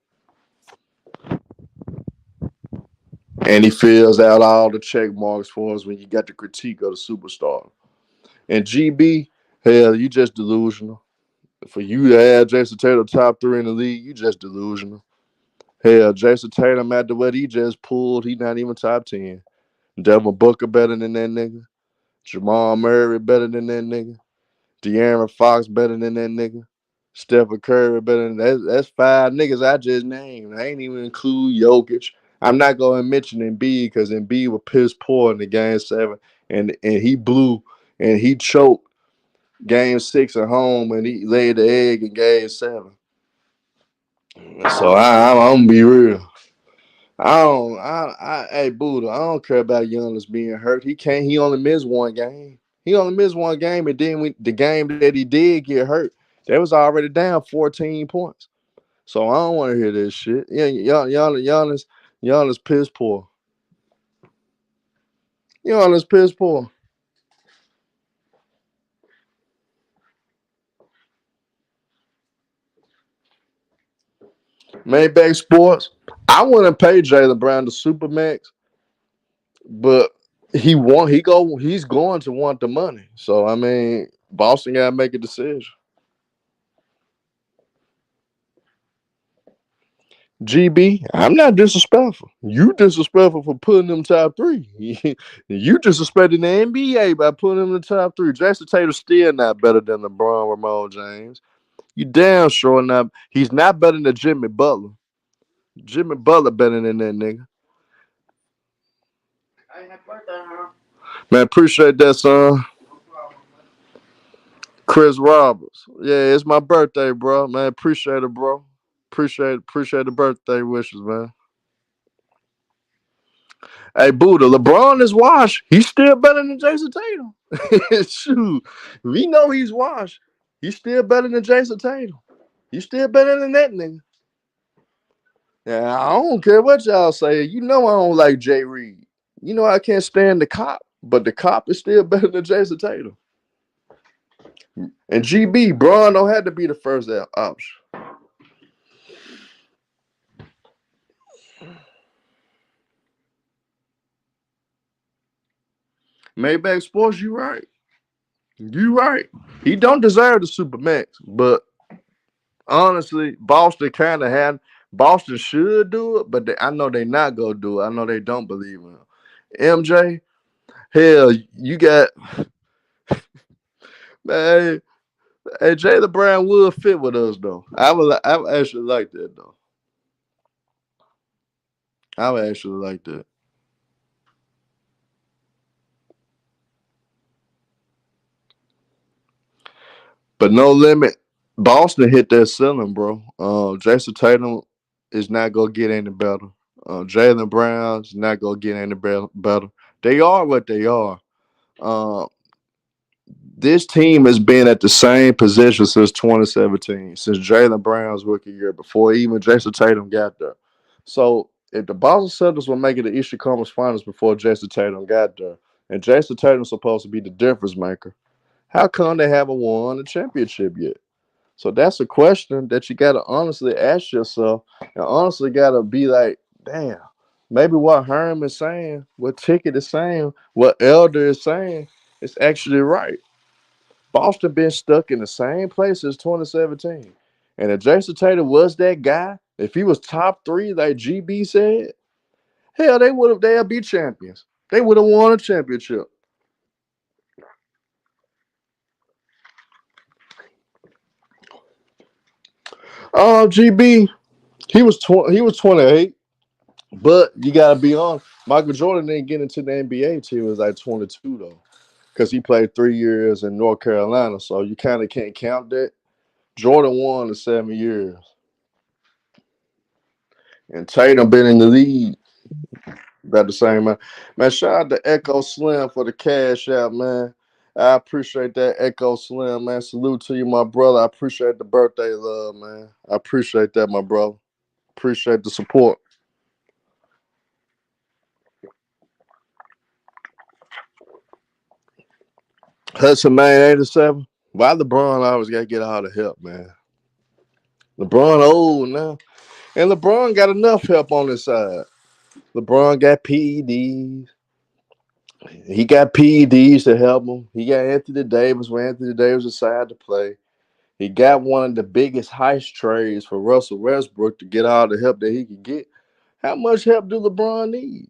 and he fills out all the check marks for us when you got the critique of the superstar. And GB, hell, you just delusional. For you to have Jason Tatum top three in the league, you just delusional. Hell, Jason Tatum after what he just pulled, he not even top 10. Devin Booker better than that nigga. Jamal Murray better than that nigga. De'Aaron Fox better than that nigga. Stephen Curry better than that. That's five niggas I just named. I ain't even include Jokic. I'm not going to mention Embiid because Embiid was piss poor in the game seven, and he blew and he choked game six at home and he laid the egg in game seven. So I'm gonna be real. I don't. Hey Buddha, I don't care about Giannis being hurt. He can't. He only missed one game. He only missed one game, and then the game that he did get hurt, they was already down 14 points. So I don't want to hear this shit. Yeah, Giannis piss poor. Giannis piss poor. Maybach Sports. I wouldn't pay Jalen Brown the supermax, but he want he go he's going to want the money. So I mean, Boston gotta make a decision. GB, I'm not disrespectful. You disrespectful for putting them top three. You disrespecting the NBA by putting them in the top three. Jason Tatum's still not better than LeBron Ramon James. You damn sure not. He's not better than Jimmy Butler. Jimmy Butler better than that nigga. Man, appreciate that, son. Chris Roberts. Yeah, it's my birthday, bro. Man, appreciate it, bro. Appreciate the birthday wishes, man. Hey, Buddha, LeBron is washed. He's still better than Jason Tatum. Shoot, we know he's washed. He's still better than Jason Tatum. He's still better than that nigga. Yeah, I don't care what y'all say. You know I don't like Jay Reed. You know I can't stand the cop, but the cop is still better than Jason Tatum. And GB, Braun don't have to be the first option. Maybach Sports, you right. You right. He don't deserve the Supermax, but honestly, Boston should do it, but I know they not gonna do it. I know they don't believe in him. MJ, hell, you got man. Hey, Jaylen Brown would fit with us though. I would actually like that though. I would actually like that. But no limit. Boston hit that ceiling, bro. Jason Tatum is not gonna get any better. Jalen Brown's not gonna get any better. They are what they are. Uh, this team has been at the same position since 2017, since Jalen Brown's rookie year, before even Jason Tatum got there. So if the Boston Celtics were making the Eastern Conference Finals before Jason Tatum got there, and Jason Tatum's supposed to be the difference maker, how come they haven't won a championship yet? So that's a question that you got to honestly ask yourself, and honestly got to be like, damn, maybe what Herm is saying, what Ticket is saying, what Elder is saying, is actually right. Boston been stuck in the same place since 2017. And if Jason Tatum was that guy, if he was top three, like GB said, hell, they'll be champions. They would have won a championship. GB, he was 28. But you gotta be honest. Michael Jordan didn't get into the NBA till he was like 22 though, because he played 3 years in North Carolina. So you kind of can't count that. Jordan won the 7 years, and Tatum been in the league about the same man. Man, shout out to Echo Slim for the cash out, man. I appreciate that, Echo Slim, man. Salute to you, my brother. I appreciate the birthday love, man. I appreciate that, my brother. Appreciate the support. Hudson Man 87. Why LeBron always gotta get all the help, man? LeBron old now. And LeBron got enough help on his side. LeBron got PEDs. He got PEDs to help him. He got Anthony Davis when Anthony Davis decided to play. He got one of the biggest heist trades for Russell Westbrook to get all the help that he could get. How much help do LeBron need?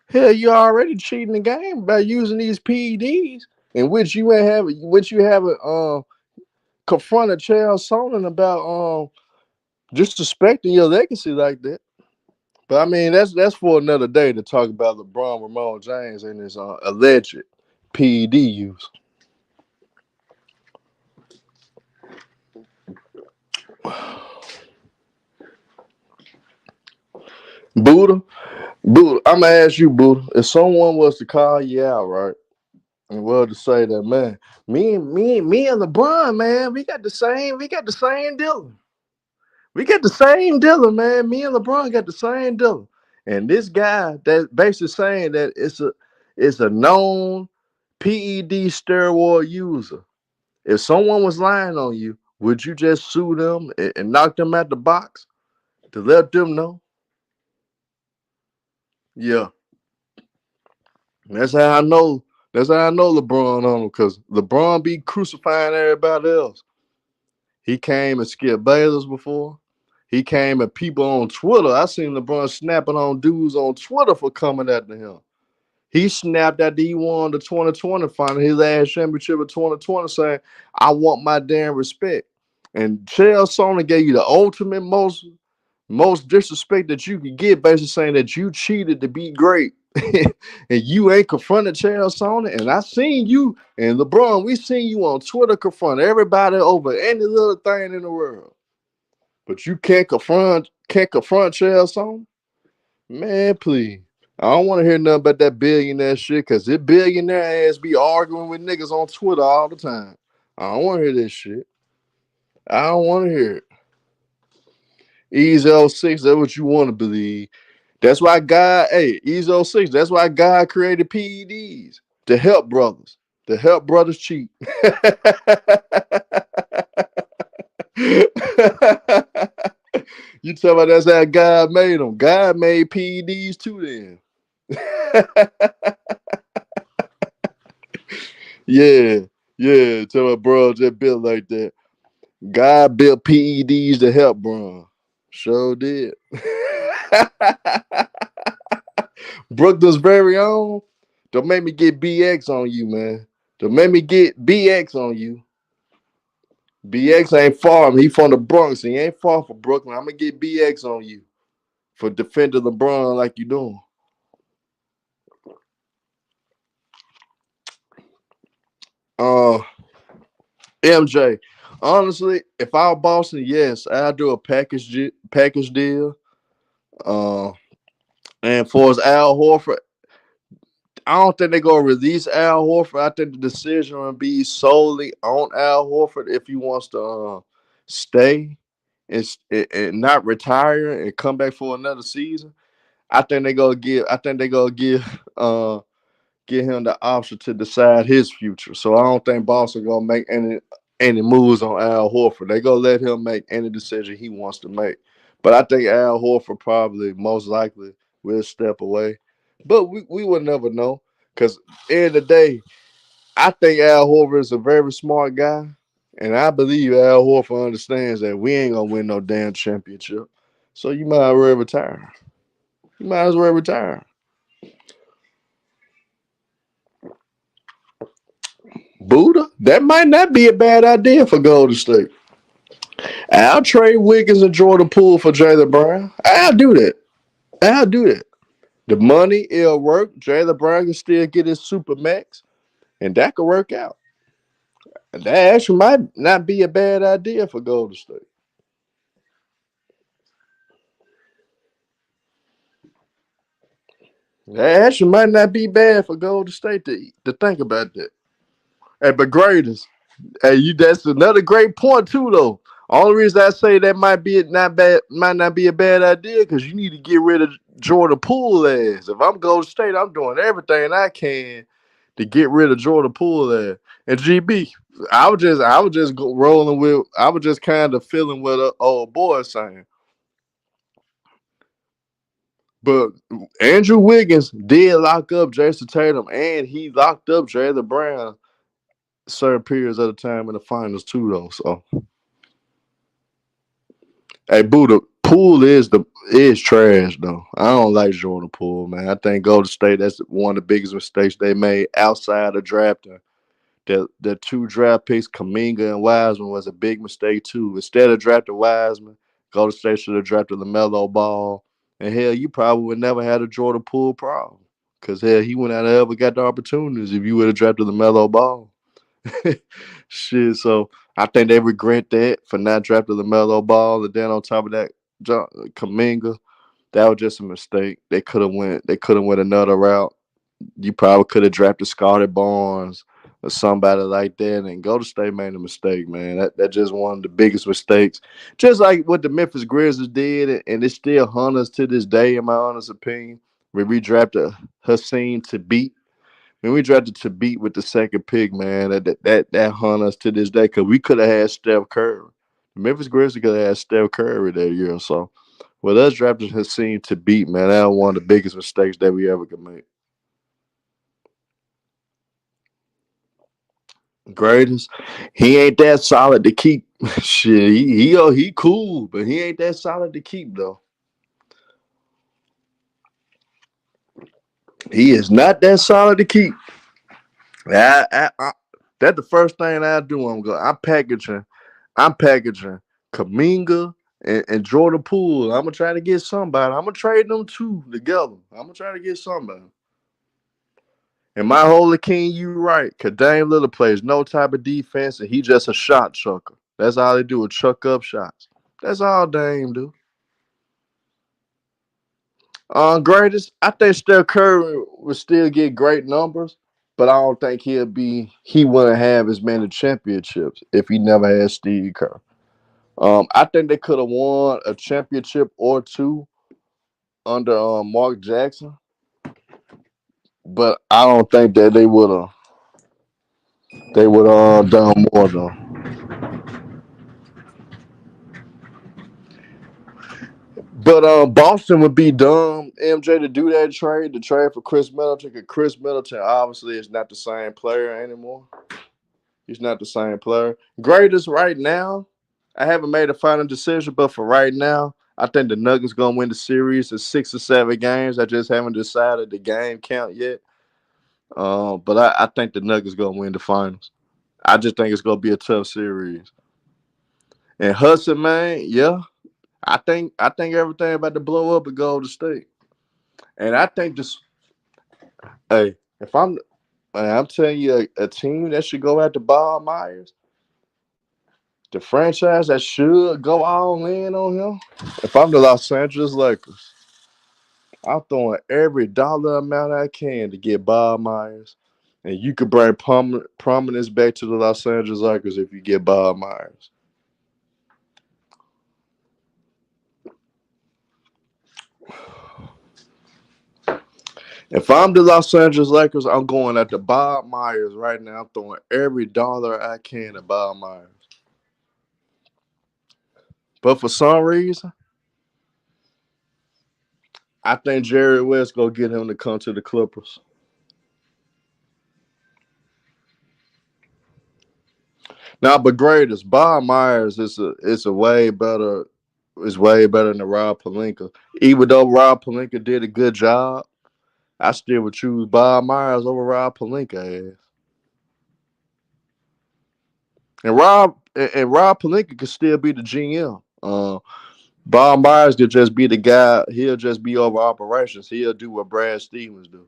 Hell, you already cheating the game by using these PEDs, in which you haven't confronted Charles Sonnen about disrespecting your legacy like that. But I mean, that's for another day to talk about LeBron Ramon James and his alleged PED use. Buddha, Buddha, I'm gonna ask you, Buddha, if someone was to call you out, right, and well to say that, man, me and LeBron, man, we got the same deal. We got the same dealer, man. Me and LeBron got the same dealer. And this guy that basically saying that it's a known PED steroid user. If someone was lying on you, would you just sue them and knock them out the box to let them know? Yeah, that's how I know. That's how I know LeBron on him because LeBron be crucifying everybody else. He came and skipped Bayless before. He came at people on Twitter. I seen LeBron snapping on dudes on Twitter for coming after him. He snapped after he won the 2020 final, his last championship of 2020, saying, I want my damn respect. And Chael Sonnen gave you the ultimate most disrespect that you could get, basically saying that you cheated to be great. And you ain't confronted Chael Sonnen. And I seen you and LeBron, we seen you on Twitter confront everybody over any little thing in the world. But you can't confront Chael Sonnen? Man, please. I don't want to hear nothing about that billionaire shit because this billionaire ass be arguing with niggas on Twitter all the time. I don't want to hear this shit. I don't want to hear it. Easy 06, that's what you want to believe. That's why God, hey, Easy 06, that's why God created PEDs to help brothers. To help brothers cheat. You tell me that's how God made them. God made PEDs too then. Yeah, yeah. Tell my bro just built like that. God built PEDs to help bro. Sure did. Brooklyn's very own. Don't make me get BX on you, man. Don't make me get BX on you. BX ain't far. He from the Bronx. He ain't far from Brooklyn. I'm gonna get BX on you for defending LeBron like you doing. Uh, MJ. Honestly, if I were Boston, yes, I'd do a package deal. Uh, and for as Al Horford, I don't think they're gonna release Al Horford. I think the decision will be solely on Al Horford if he wants to stay and not retire and come back for another season. I think they gonna give. I think they gonna give him the option to decide his future. So I don't think Boston gonna make any moves on Al Horford. They gonna let him make any decision he wants to make. But I think Al Horford probably most likely will step away. But we will never know. Because end of the day, I think Al Horford is a very smart guy. And I believe Al Horford understands that we ain't gonna win no damn championship. So you might as well retire. You might as well retire. Buddha, that might not be a bad idea for Golden State. I'll trade Wiggins and Jordan Poole for Jalen Brown. I'll do that. I'll do that. The money, it'll work. Jalen Brown can still get his super max, and that could work out. And that actually might not be a bad idea for Golden State. That actually might not be bad for Golden State to think about that. Hey, but greatest, hey, you that's another great point too, though. Only reason I say that might not be a bad idea because you need to get rid of Jordan Poole ass. If I'm Golden State, I'm doing everything I can to get rid of Jordan Poole ass. And GB, I was just rolling with, I was just kind of feeling what a old boy is saying. But Andrew Wiggins did lock up Jason Tatum, and he locked up Jalen Brown certain periods of the time in the finals too, though. So, hey, Buddha, Poole is trash though. I don't like Jordan Poole, man. I think Golden State that's one of the biggest mistakes they made outside of drafting. The two draft picks, Kaminga and Wiseman, was a big mistake too. Instead of drafting Wiseman, Golden State should have drafted LaMelo Ball. And hell, you probably would never had a Jordan Poole problem. Cause hell, he wouldn't have ever got the opportunities if you would have drafted LaMelo Ball. Shit, so I think they regret that for not drafting LaMelo Ball. And then on top of that, Kaminga, that was just a mistake. They could have went another route. You probably could have drafted Scotty Barnes or somebody like that. And Golden State made a mistake, man. That just one of the biggest mistakes. Just like what the Memphis Grizzlies did, and it still haunt us to this day, in my honest opinion. When we drafted Hassan to beat. When we drafted to beat with the second pick, man, that haunt us to this day because we could have had Steph Curry. The Memphis Grizzlies could have had Steph Curry that year or so. Well, us drafting Hassan to beat, man, that was one of the biggest mistakes that we ever could make. Greatest. He ain't that solid to keep. Shit, he cool, but he ain't that solid to keep though. He is not that solid to keep. That's the first thing I do. I'm packaging Kaminga and Jordan Poole. I'm gonna try to get somebody. I'm gonna trade them two together. I'm gonna try to get somebody. And my holy king, you right. Cause Dame Lillard plays no type of defense, and he just a shot chucker. That's all they do is chuck up shots. That's all Dame do. Greatest, I think Steph Curry would still get great numbers, but I don't think he wouldn't have as many championships if he never had Steve Kerr. I think they could have won a championship or two under Mark Jackson, but I don't think that they would done more though. But Boston would be dumb, MJ, to do that trade, to trade for Chris Middleton, because Chris Middleton obviously is not the same player anymore. He's not the same player. Greatest right now, I haven't made a final decision, but for right now, I think the Nuggets gonna win the series in 6 or 7 games. I just haven't decided the game count yet. But I think the Nuggets gonna win the finals. I just think it's gonna be a tough series. And Hudson, man, yeah, I think everything about to blow up at Golden State. And I think this, hey, if I'm telling you a team that should go after Bob Myers, the franchise that should go all in on him. If I'm the Los Angeles Lakers, I'm throwing every dollar amount I can to get Bob Myers. And you could bring prominence back to the Los Angeles Lakers if you get Bob Myers. If I'm the Los Angeles Lakers, I'm going after Bob Myers right now. I'm throwing every dollar I can at Bob Myers. But for some reason, I think Jerry West gonna get him to come to the Clippers. Now, but greatest Bob Myers is a way better than Rob Palinka. Even though Rob Palinka did a good job, I still would choose Bob Myers over Rob Palinka. And Rob Palinka could still be the GM. Bob Myers could just be the guy. He'll just be over operations. He'll do what Brad Stevens do.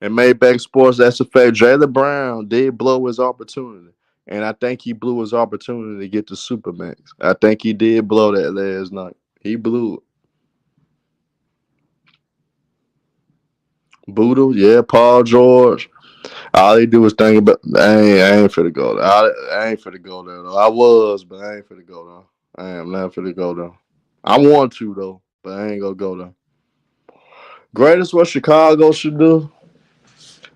And Maybank Sports, that's a fact. Jaylen Brown did blow his opportunity. And I think he blew his opportunity to get to Supermax. I think he did blow that last night. He blew it. Boodle, yeah, Paul George. All they do is think about. I ain't finna go there. I ain't finna go there though. I was, but I ain't finna go there. I am not finna go there. I want to though, but I ain't gonna go there. Greatest what Chicago should do.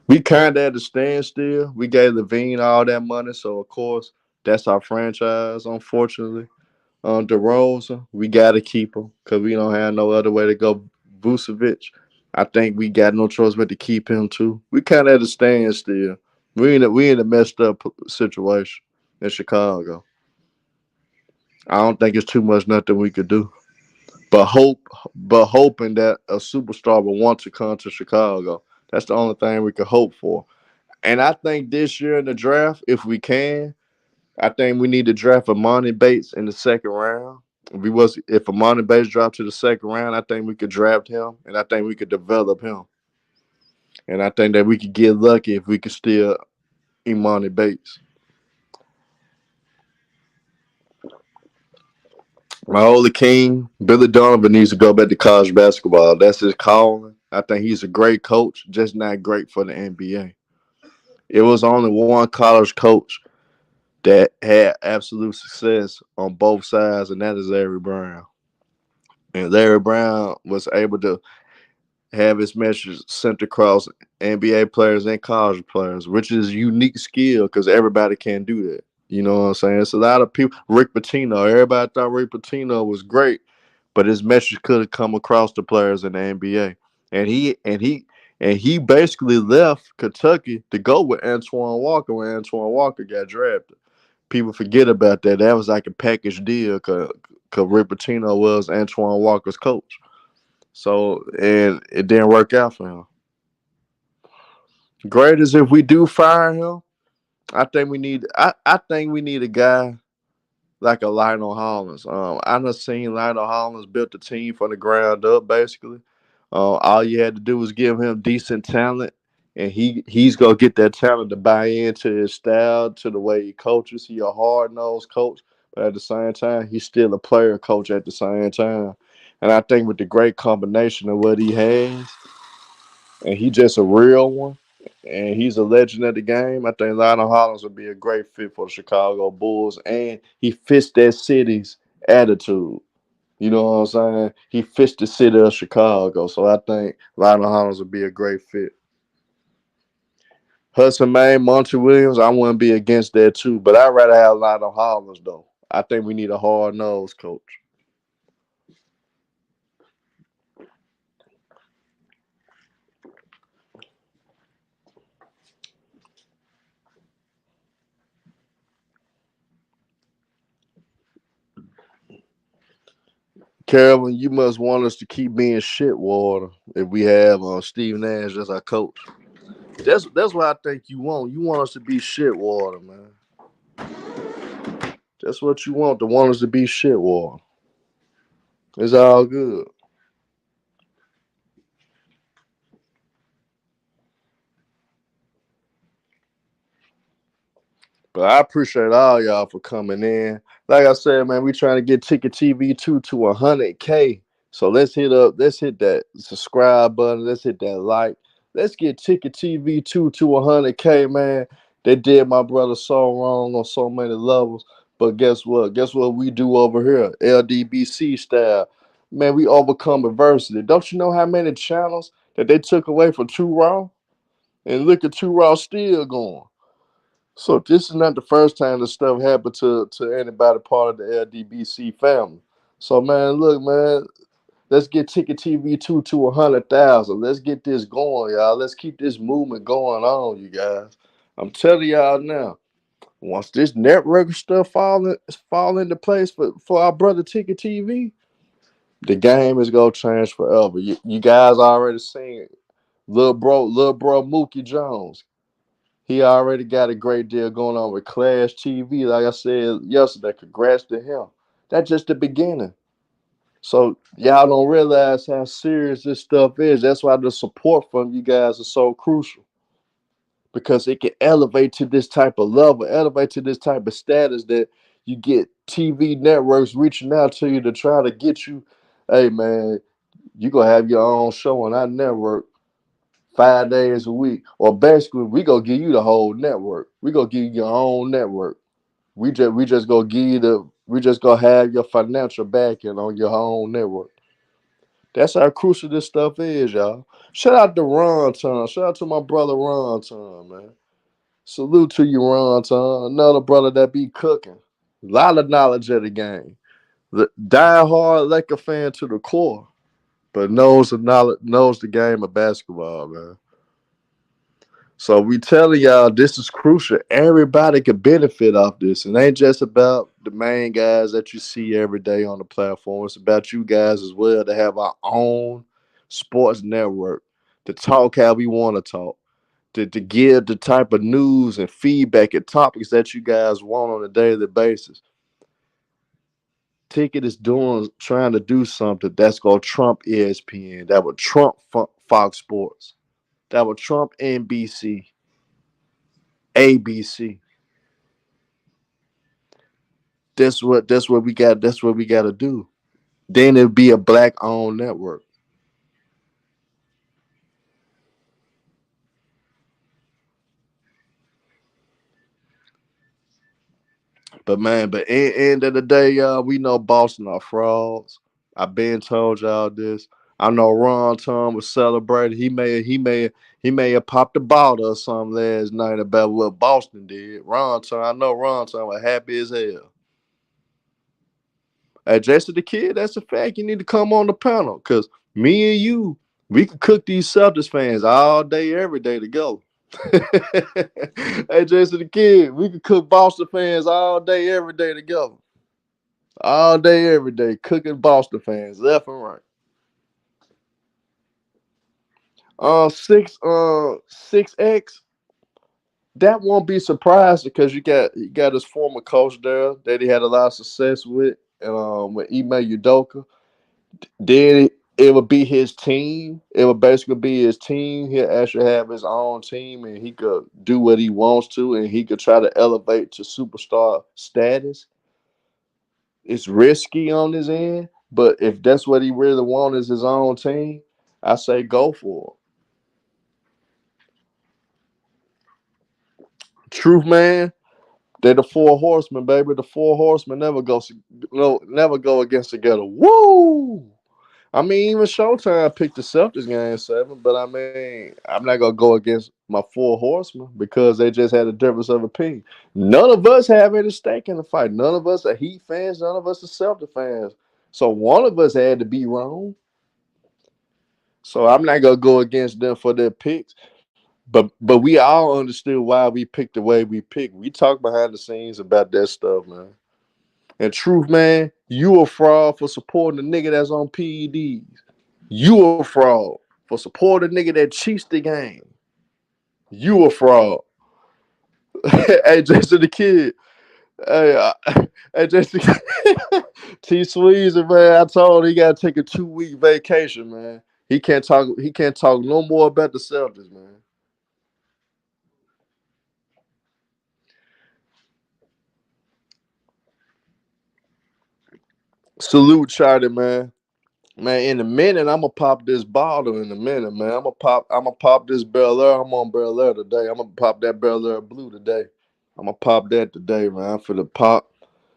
We kind of at the standstill. We gave Levine all that money, so of course that's our franchise. Unfortunately, DeRozan, we gotta keep him because we don't have no other way to go. Vucevic, I think we got no choice but to keep him too. We kind of at a standstill. We in a messed up situation in Chicago. I don't think it's too much nothing we could do, but hoping that a superstar will want to come to Chicago. That's the only thing we could hope for. And I think this year in the draft, if we can, I think we need to draft Amani Bates in the second round. If Amani Bates dropped to the second round, I think we could draft him, and I think we could develop him. And I think that we could get lucky if we could steal Imani Bates. My holy king, Billy Donovan needs to go back to college basketball. That's his calling. I think he's a great coach, just not great for the NBA. It was only one college coach that had absolute success on both sides, and that is Larry Brown. And Larry Brown was able to have his message sent across NBA players and college players, which is a unique skill because everybody can't do that. You know what I'm saying? It's a lot of people. Rick Pitino, everybody thought Rick Pitino was great, but his message could have come across to players in the NBA. And he basically left Kentucky to go with Antoine Walker when Antoine Walker got drafted. People forget about that. That was like a package deal because Rick Pitino was Antoine Walker's coach. So and it didn't work out for him. Great as if we do fire him, I think we need a guy like a Lionel Hollins. I done seen Lionel Hollins built the team from the ground up basically. All you had to do was give him decent talent, and he's gonna get that talent to buy into his style, to the way he coaches. He a hard nosed coach, but at the same time, he's still a player coach at the same time. And I think with the great combination of what he has, and he just a real one, and he's a legend of the game. I think Lionel Hollins would be a great fit for the Chicago Bulls, and he fits that city's attitude. You know what I'm saying? He fits the city of Chicago, so I think Lionel Hollins would be a great fit. Hudson May, Monty Williams, I wouldn't be against that too, but I'd rather have Lionel Hollins though. I think we need a hard nosed coach. Carolyn, you must want us to keep being shit water if we have Steve Nash as our coach. That's what I think you want. You want us to be shit water, man. That's what you want. To want us to be shit water. It's all good. But I appreciate all y'all for coming in. Like I said, man, we trying to get Ticket TV 2 to 100K. So let's hit that subscribe button. Let's hit that like. Let's get Ticket TV 2 to 100K, man. They did my brother so wrong on so many levels. But guess what? Guess what we do over here? LDBC style. Man, we overcome adversity. Don't you know how many channels that they took away from Two Raw? And look at Two Raw still going. So this is not the first time this stuff happened to anybody part of the LDBC family. So man, look, man, let's get Ticket TV 2 to 100,000. Let's get this going, y'all. Let's keep this movement going on, you guys. I'm telling y'all now. Once this network stuff fall into place for our brother Ticket TV, the game is gonna change forever. You guys already seen it. Little bro Mookie Jones. He already got a great deal going on with Clash TV. Like I said yesterday, congrats to him. That's just the beginning. So y'all don't realize how serious this stuff is. That's why the support from you guys is so crucial because it can elevate to this type of level, elevate to this type of status that you get TV networks reaching out to you to try to get you. Hey man, you gonna have your own show on our network 5 days a week, or basically we gonna give you the whole network. We gonna give you your own network. We just gonna give you the. We just gonna have your financial backing on your own network. That's how crucial this stuff is, y'all. Shout out to Ron Tom. Shout out to my brother Ron Tom, man. Salute to you, Ron Tom. Another brother that be cooking. A lot of knowledge of the game. The die-hard Laker fan to the core, but knows the knowledge, knows the game of basketball, man. So we telling y'all this is crucial. Everybody can benefit off this. It ain't just about the main guys that you see every day on the platform. It's about you guys as well to have our own sports network to talk how we want to talk, to give the type of news and feedback and topics that you guys want on a daily basis. Ticket is trying to do something that's gonna trump ESPN, that would trump Fox Sports, that would trump NBC, ABC. That's what we got. That's what we got to do. Then it'll be a black owned network. But man, but end of the day, y'all, we know Boston are frauds. I've been told y'all this. I know Ron Tom was celebrating. He may have popped a bottle or something last night about what Boston did. Ron Tom, I know Ron Tom was happy as hell. Hey, Jason the Kid, that's a fact. You need to come on the panel because me and you, we could cook these Celtics fans all day, every day together. Hey, Jason the Kid, we could cook Boston fans all day, every day together. All day, every day, cooking Boston fans left and right. 6X. That won't be surprised because you got his former coach there that he had a lot of success with Ime Udoka. Then it would be his team. It would basically be his team. He'll actually have his own team, and he could do what he wants to, and he could try to elevate to superstar status. It's risky on his end, but if that's what he really wants is his own team, I say go for it. Truth, man. They're the four horsemen, baby. The four horsemen never go against together. Woo! I mean, even Showtime picked the Celtics game 7, but I mean, I'm not gonna go against my four horsemen because they just had a difference of opinion. None of us have any stake in the fight. None of us are Heat fans. None of us are Celtics fans. So one of us had to be wrong. So I'm not gonna go against them for their picks. But we all understood why we picked the way we picked. We talked behind the scenes about that stuff, man. And truth, man, you a fraud for supporting a nigga that's on PEDs. You a fraud for supporting a nigga that cheats the game. You a fraud. Hey, Jason the Kid. Hey, hey, Jason. T Sweezy, man. I told him he gotta take a 2-week vacation, man. He can't talk. He can't talk no more about the Celtics, man. Salute, Charlie, man. Man, in a minute, I'm gonna pop this bottle. In a minute, man. I'm gonna pop this Bel Air. I'm on Bel Air today. I'm gonna pop that Bel Air Blue today. I'm gonna pop that today, man. For the pop,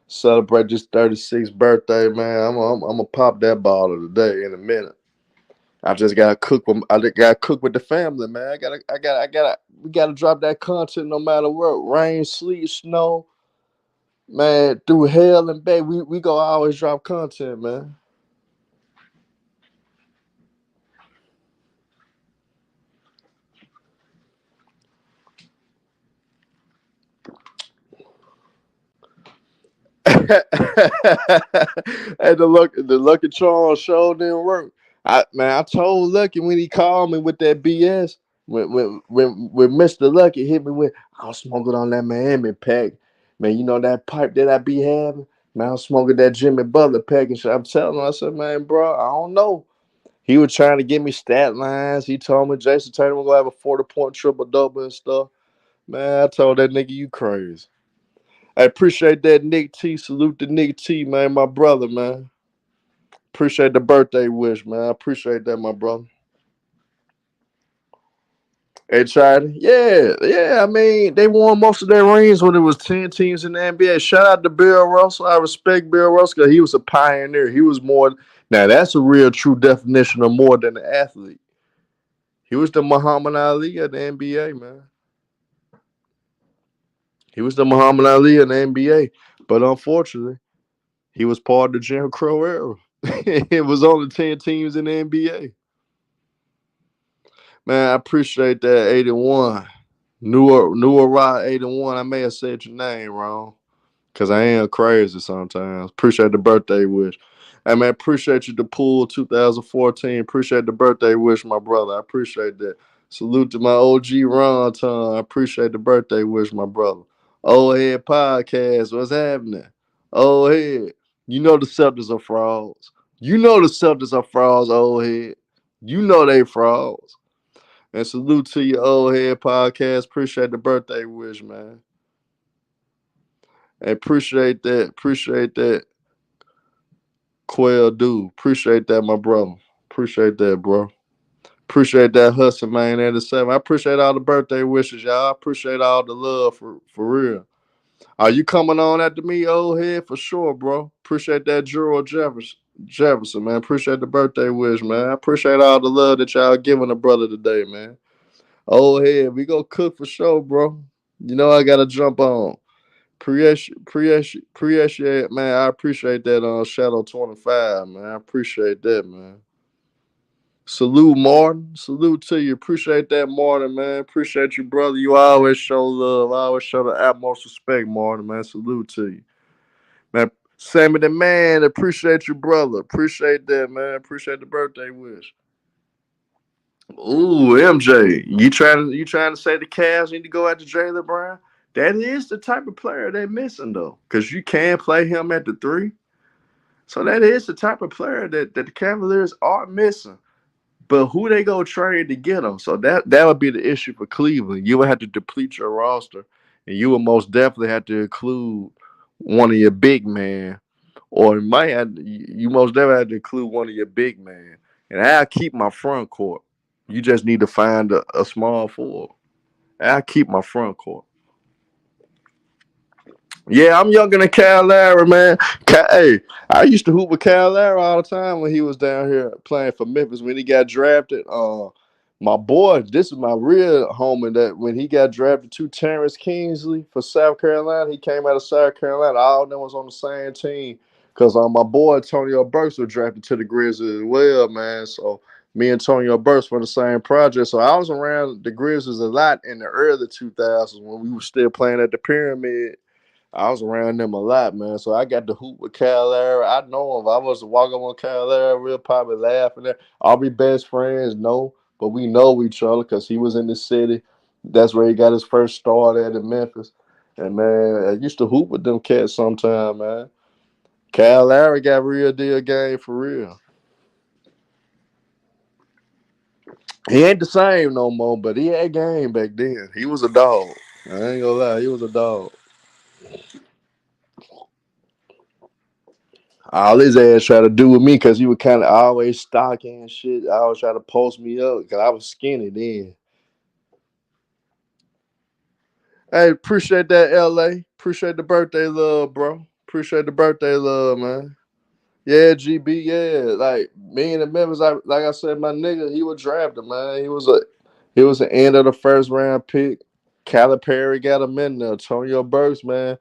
celebrate this 36th birthday, man. I'm gonna pop that bottle today. In a minute. I just gotta cook. I just gotta cook with the family, man. I gotta. We gotta drop that content no matter what. Rain, sleet, snow, man. Through hell and back, we gonna always drop content, man. And the Lucky Charms show didn't work. I told Lucky when he called me with that BS. When Mr. Lucky hit me with, I was smoking on that Miami pack. Man, you know that pipe that I be having? Man, I was smoking that Jimmy Butler pack and shit. I'm telling him, I said, man, bro, I don't know. He was trying to give me stat lines. He told me Jason Tatum was gonna have a 40-point triple double and stuff. Man, I told that nigga you crazy. I appreciate that Nick T. Salute to Nick T, man, my brother, man. Appreciate the birthday wish, man. I appreciate that, my brother. Hey, China. Yeah, yeah. I mean, they won most of their rings when it was 10 teams in the NBA. Shout out to Bill Russell. I respect Bill Russell because he was a pioneer. He was more. Now, that's a real true definition of more than an athlete. He was the Muhammad Ali of the NBA, man. He was the Muhammad Ali of the NBA. But unfortunately, he was part of the Jim Crow era. It was only 10 teams in the NBA. Man, I appreciate that 81. New Rod 81. I may have said your name wrong. Cause I am crazy sometimes. Appreciate the birthday wish. Hey man, appreciate you the pool 2014. Appreciate the birthday wish, my brother. I appreciate that. Salute to my OG Ron Ton. I appreciate the birthday wish, my brother. Old Head Podcast, what's happening? Old Head. You know the Celtics are frauds. You know the Celtics are frauds, old head. You know they frauds. And salute to your old head podcast. Appreciate the birthday wish, man. And appreciate that. Appreciate that, Quail dude. Appreciate that, my brother. Appreciate that, bro. Appreciate that hustle, man. 87. I appreciate all the birthday wishes, y'all. I appreciate all the love for real. Are you coming on after me, old head? For sure, bro. Appreciate that, Gerald Jefferson, man. Appreciate the birthday wish, man. I appreciate all the love that y'all giving a brother today, man. Old head, we go cook for sure, bro. You know I gotta jump on. Appreciate, man. I appreciate that on Shadow 25, man. I appreciate that, man. Salute, Martin. Salute to you. Appreciate that, Martin, man. Appreciate you, brother. You always show love. I always show the utmost respect, Martin, man. Salute to you. Man, Sammy the man, appreciate you, brother. Appreciate that, man. Appreciate the birthday wish. Ooh, MJ. You trying to say the Cavs need to go after Jalen Brown? That is the type of player they're missing though. Cause you can play him at the three. So that is the type of player that the Cavaliers are missing. But who they go trade to get him? So that would be the issue for Cleveland. You would have to deplete your roster, and you would most definitely have to include one of your big men, or you most definitely have to include one of your big men. And I'll keep my front court. You just need to find a small forward. I'll keep my front court. Yeah, I'm younger than Cal Lowry, man. Hey, I used to hoop with Cal Lowry all the time when he was down here playing for Memphis when he got drafted. My boy, this is my real homie that when he got drafted to Terrence Kingsley for South Carolina, he came out of South Carolina. All of them was on the same team because my boy Antonio Burks was drafted to the Grizzlies as well, man. So me and Antonio Burks were the same project. So I was around the Grizzlies a lot in the early 2000s when we were still playing at the Pyramid. I was around them a lot, man. So I got to hoop with Cal Lowry. I know him. I was walking on Cal Lowry, real probably laughing there. Are we best friends? No, but we know each other because he was in the city. That's where he got his first start at in Memphis. And man, I used to hoop with them cats sometime, man. Cal Lowry got real deal game for real. He ain't the same no more, but he had game back then. He was a dog. I ain't gonna lie, he was a dog. All his ass try to do with me because he would kind of always stalking and shit. I always try to post me up because I was skinny then. Hey, appreciate that, LA. Appreciate the birthday love, bro. Appreciate the birthday love, man. Yeah, GB, yeah. Like me and the members, like I said, my nigga, he was drafted, man. He was an end of the first round pick. Calipari got him in there. Antonio Burks, man.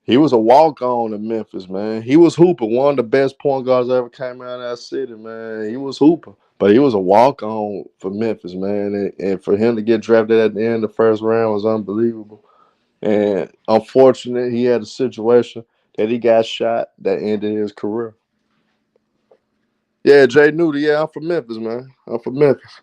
He was a walk on in Memphis, man. He was hooping. One of the best point guards that ever came out of that city, man. He was hooping. But he was a walk on for Memphis, man. And for him to get drafted at the end of the first round was unbelievable. And unfortunate, he had a situation that he got shot that ended his career. Yeah, Jay Newton. Yeah, I'm from Memphis, man. I'm from Memphis.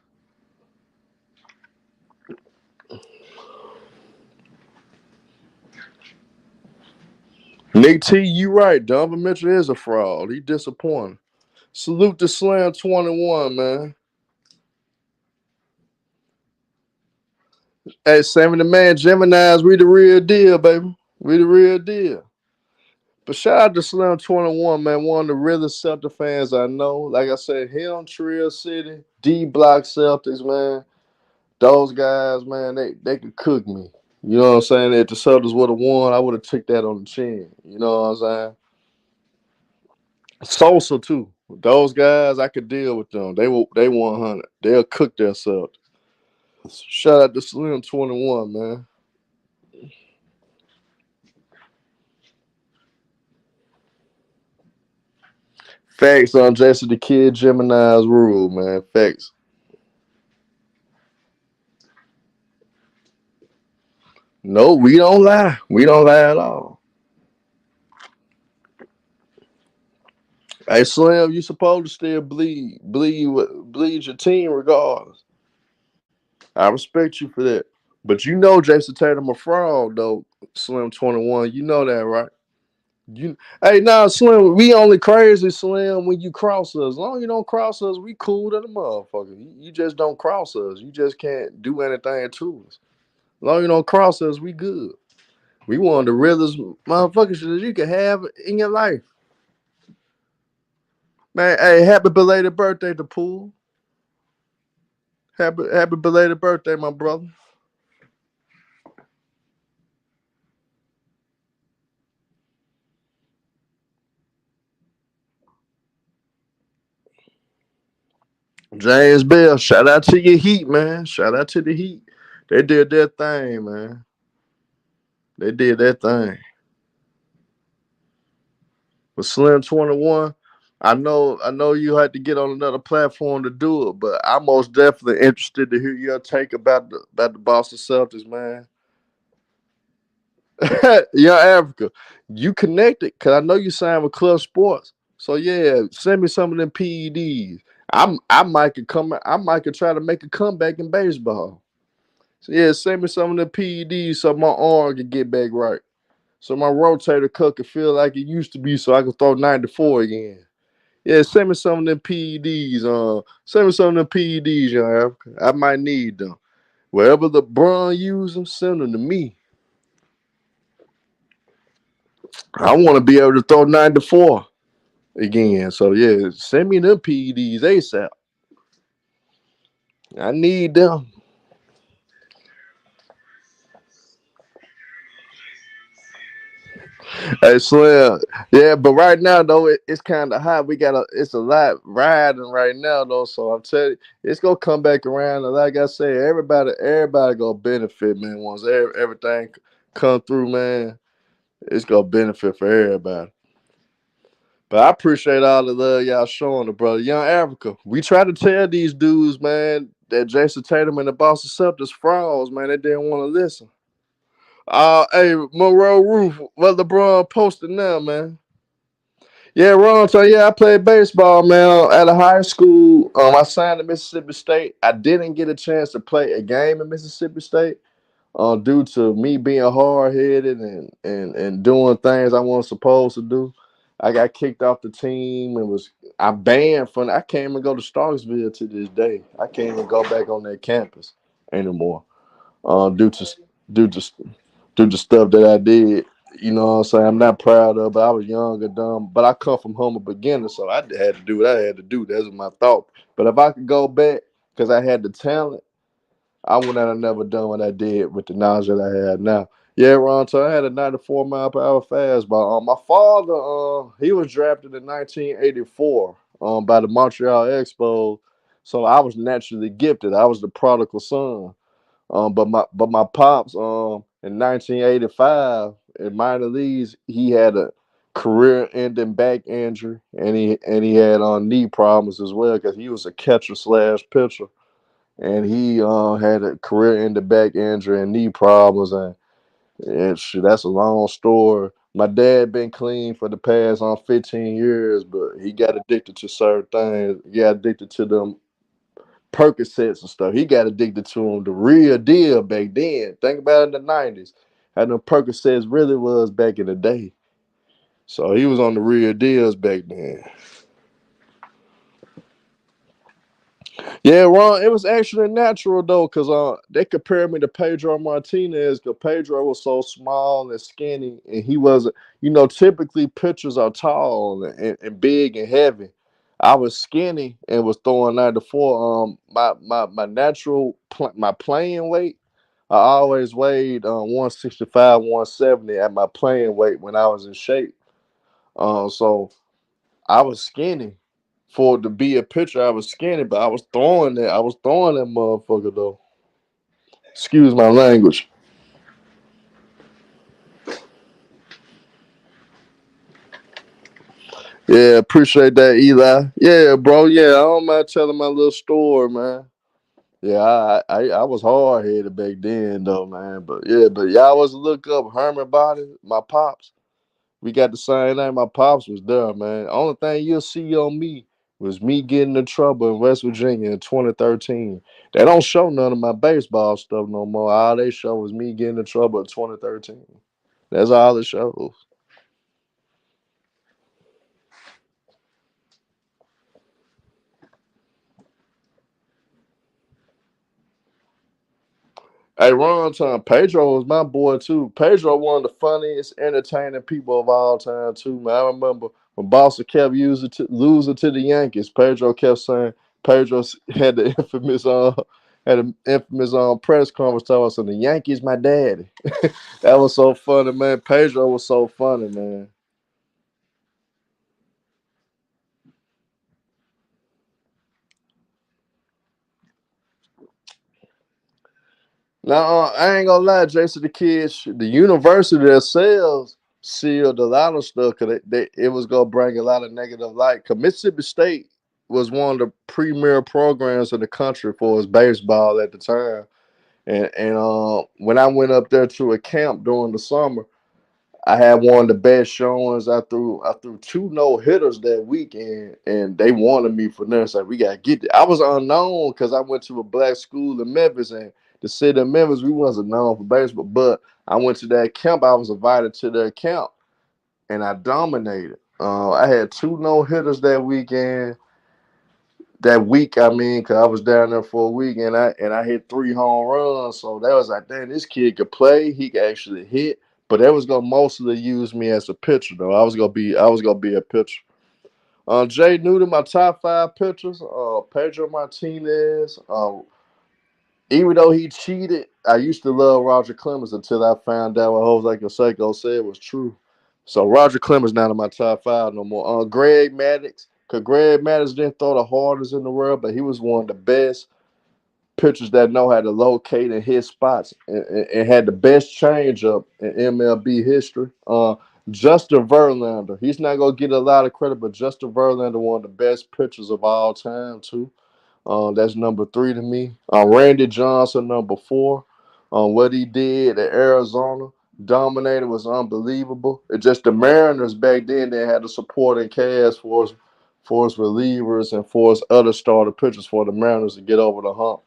Nick T, you right. Donovan Mitchell is a fraud. He disappointing. Salute to Slam 21, man. Hey, Sammy the man, Gemini's, we the real deal, baby. We the real deal. But shout out to Slim 21, man. One of the realest Celtic fans I know. Like I said, him, Trill City, D Block Celtics, man. Those guys, man, they could cook me. You know what I'm saying? If the Celtics would have won, I would have took that on the chin. You know what I'm saying? Sosa too. Those guys, I could deal with them. They 100. They'll cook themselves. Shout out to Slim 21, man. Facts on Jesse the Kid Gemini's rule, man. Facts. No, we don't lie. We don't lie at all. Hey Slim, you supposed to still bleed your team regardless. I respect you for that. But you know Jason Tatum a fraud though, Slim 21. You know that, right? You hey nah Slim, we only crazy Slim when you cross us. As long as you don't cross us, we cool to the motherfucker. You just don't cross us. You just can't do anything to us. As long as you don't cross us, we good. We one of the realest motherfuckers that you can have in your life. Man, hey, happy belated birthday to Pool. Happy belated birthday, my brother. James Bell, shout out to your Heat, man. Shout out to the Heat. They did their thing, man. They did that thing. But Slim 21, I know you had to get on another platform to do it, but I'm most definitely interested to hear your take about the Boston Celtics, man. Young Africa, you connected because I know you signed with Club Sports. So yeah, send me some of them PEDs. I might could try to make a comeback in baseball. So yeah, send me some of the PEDs so my arm can get back right. So my rotator cuff can feel like it used to be so I can throw 94 again. Yeah, send me some of them PEDs. Send me some of them PEDs, young Africa. I might need them. Wherever LeBron use them, send them to me. I want to be able to throw 94 again. So yeah, send me them PEDs ASAP. I need them. Hey Slim, yeah, but right now though it's kind of hot. It's a lot riding right now though. So I'm telling you, it's gonna come back around. And like I said, everybody gonna benefit, man. Once everything come through, man, it's gonna benefit for everybody. But I appreciate all the love y'all showing the brother, Young Africa. We try to tell these dudes, man, that Jason Tatum and the Boston Celtics frauds, man. They didn't want to listen. Hey, Monroe Roof, what LeBron posted now, man? Yeah, Ron. So yeah, I played baseball, man, at a high school. I signed to Mississippi State. I didn't get a chance to play a game in Mississippi State, due to me being hard headed and doing things I wasn't supposed to do. I got kicked off the team and was I banned from. I can't even go to Starksville to this day. I can't even go back on that campus anymore. Due to due to do the stuff that I did. You know what I'm saying? I'm not proud of, but I was young and dumb. But I come from humble beginners, so I had to do what I had to do. That was my thought. But if I could go back, because I had the talent, I would not have never done what I did with the knowledge that I had now. Yeah, Ron. So I had a 94 mile per hour fastball. My father, he was drafted in 1984, by the Montreal Expos. So I was naturally gifted. I was the prodigal son. But my pops in 1985 in minor leagues he had a career-ending back injury and he had knee problems as well because he was a catcher slash pitcher and he had a career-ending back injury and knee problems and shit, that's a long story. My dad been clean for the past 15 years, but he got addicted to certain things. He got addicted to them Percocets and stuff. He got addicted to them, the real deal back then. Think about it in the 90s. How them Percocets really was back in the day. So he was on the real deals back then. Yeah, Ron, it was actually natural though, cause they compared me to Pedro Martinez, cause Pedro was so small and skinny, and he wasn't. Typically pitchers are tall and big and heavy. I was skinny and was throwing 94. My playing weight, I always weighed 165, 170 at my playing weight when I was in shape. So I was skinny. For to be a pitcher, I was skinny, but I was throwing that. I was throwing that motherfucker though. Excuse my language. Yeah, appreciate that, Eli. Yeah, bro. Yeah, I don't mind telling my little story, man. Yeah, I was hard headed back then though, man. But y'all was look up Herman Body, my pops. We got the same name. My pops was there, man. Only thing you'll see on me was me getting in trouble in West Virginia in 2013. They don't show none of my baseball stuff no more. All they show is me getting in trouble in 2013. That's all it shows. Hey, Ron Time, Pedro was my boy too. Pedro one of the funniest, entertaining people of all time too, man. I remember when Boston kept losing to the Yankees. Pedro kept saying had the infamous press conference talking about the Yankees, my daddy. That was so funny, man. Pedro was so funny, man. Now, I ain't gonna lie, Jason. The kids, the university themselves sealed a lot of stuff because it was gonna bring a lot of negative light. Cause Mississippi State was one of the premier programs in the country for its baseball at the time, and when I went up there to a camp during the summer, I had one of the best showings. I threw two no hitters that weekend, and they wanted me for this. Like we gotta get. I was unknown because I went to a black school in Memphis, and the city of Memphis we wasn't known for baseball. But I went to that camp. I was invited to their camp, and I dominated. I had two no hitters that weekend. That week, I mean, cause I was down there for a week, and I hit three home runs. So that was like, damn, this kid could play. He could actually hit. But they was gonna mostly use me as a pitcher, though. I was gonna be a pitcher. Jay Newton, my top five pitchers. Pedro Martinez. Even though he cheated, I used to love Roger Clemens until I found out what Jose Canseco said was true. So Roger Clemens not in my top five no more. Greg Maddux, because Greg Maddux didn't throw the hardest in the world, but he was one of the best pitchers that know how to locate and hit spots and had the best changeup in MLB history. Justin Verlander, he's not gonna get a lot of credit, but Justin Verlander, one of the best pitchers of all time too. That's number three to me. Randy Johnson, number four. What he did at Arizona, dominated, was unbelievable. It's just the Mariners back then, they had a supporting cast for us relievers and for us other starter pitchers for the Mariners to get over the hump.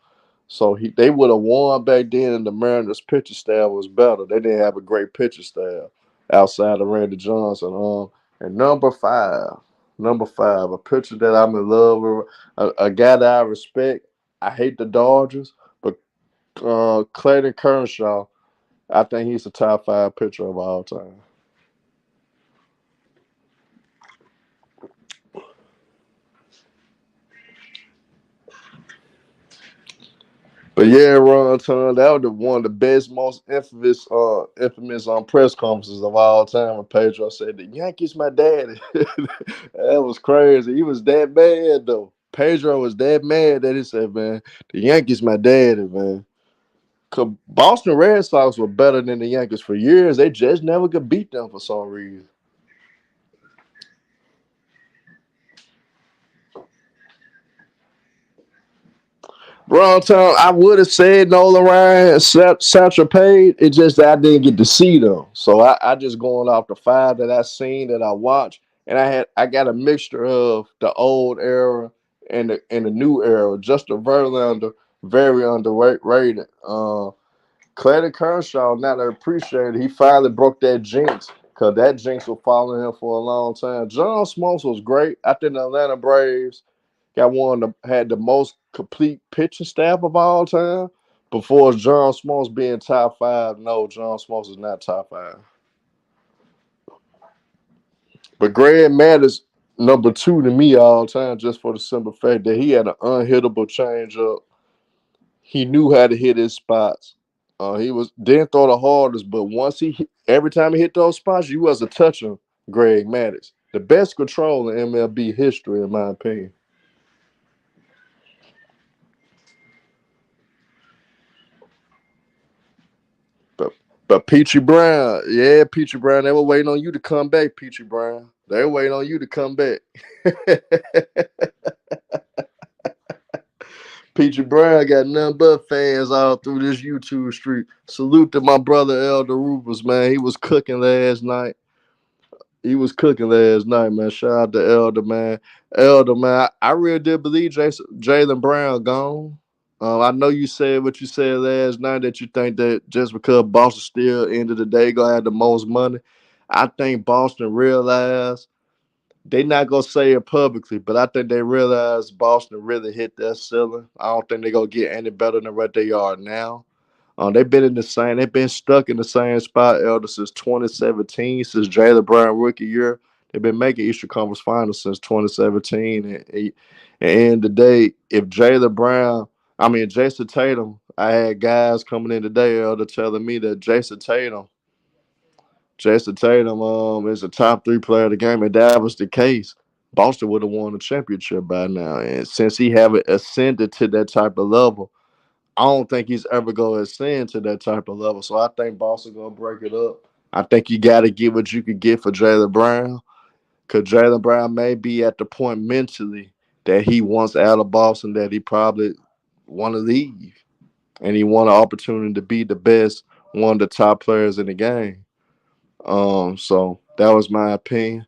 So they would have won back then, and the Mariners' pitching staff was better. They didn't have a great pitching staff outside of Randy Johnson. And number five, a pitcher that I'm in love with, a guy that I respect. I hate the Dodgers, but Clayton Kershaw, I think he's the top five pitcher of all time. But yeah, Ron Ton, that was one of the best, most infamous press conferences of all time. When Pedro said, "The Yankees, my daddy." That was crazy. He was that mad though. Pedro was that mad that he said, "Man, the Yankees, my daddy, man." Cause Boston Red Sox were better than the Yankees for years. They just never could beat them for some reason. Wrong time. I would have said Nolan Ryan, Satchel Paige. It's just that I didn't get to see them. So I just going off the five that I seen that I watched, and I got a mixture of the old era and the new era. Justin Verlander, very underrated. Clayton Kershaw, not appreciated. He finally broke that jinx. because that jinx was following him for a long time. John Smoltz was great. I think the Atlanta Braves got had the most complete pitching staff of all time. Before John Smoltz being top five, no, John Smoltz is not top five. But Greg Maddux, number two to me all time, just for the simple fact that he had an unhittable changeup. He knew how to hit his spots. He was didn't throw the hardest, but every time he hit those spots, you wasn't touching Greg Maddux. The best control in MLB history, in my opinion. But but Peachy Brown, yeah, Peachy Brown, they were waiting on you to come back, Peachy Brown. They were waiting on you to come back. Peachy Brown got nothing but fans all through this YouTube street. Salute to my brother Elder Rufus, man. He was cooking last night. Man. Shout out to Elder, man. Elder, man, I really did believe Jalen Brown gone. I know you said what you said last night that you think that just because Boston still end of the day gonna have the most money. I think Boston realized they not gonna say it publicly, but I think they realize Boston really hit their ceiling. I don't think they're gonna get any better than what they are now. They've been stuck in the same spot, Elder, since 2017, since Jalen Brown rookie year. They've been making Eastern Conference Finals since 2017. And end of the day, if Jason Tatum, I had guys coming in today, Elder, telling me that Jason Tatum is a top three player of the game. If that was the case, Boston would have won the championship by now. And since he haven't ascended to that type of level, I don't think he's ever going to ascend to that type of level. So I think Boston going to break it up. I think you got to get what you could get for Jalen Brown, because Jalen Brown may be at the point mentally that he wants out of Boston, that he probably want to leave, and he want an opportunity to be the best, one of the top players in the game. So that was my opinion.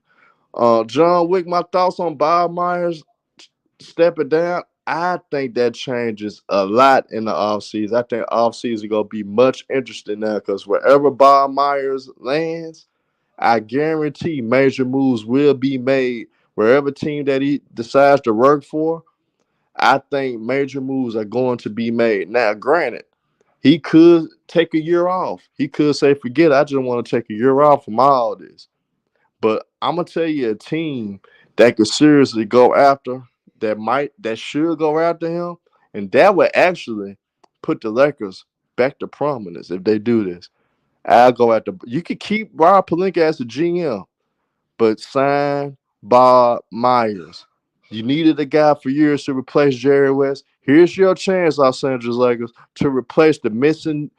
John Wick, my thoughts on Bob Myers stepping down. I think that changes a lot in the offseason. I think offseason gonna be much interesting now because wherever Bob Myers lands, I guarantee major moves will be made. Wherever team that he decides to work for, I think major moves are going to be made. Now, granted, he could take a year off. He could say, forget it, I just want to take a year off from all this. But I'm gonna tell you a team that could seriously go after that should go after him, and that would actually put the Lakers back to prominence if they do this. I'll go after. You could keep Rob Pelinka as the GM, but sign Bob Myers. You needed a guy for years to replace Jerry West. Here's your chance, Los Angeles Lakers, to replace the missing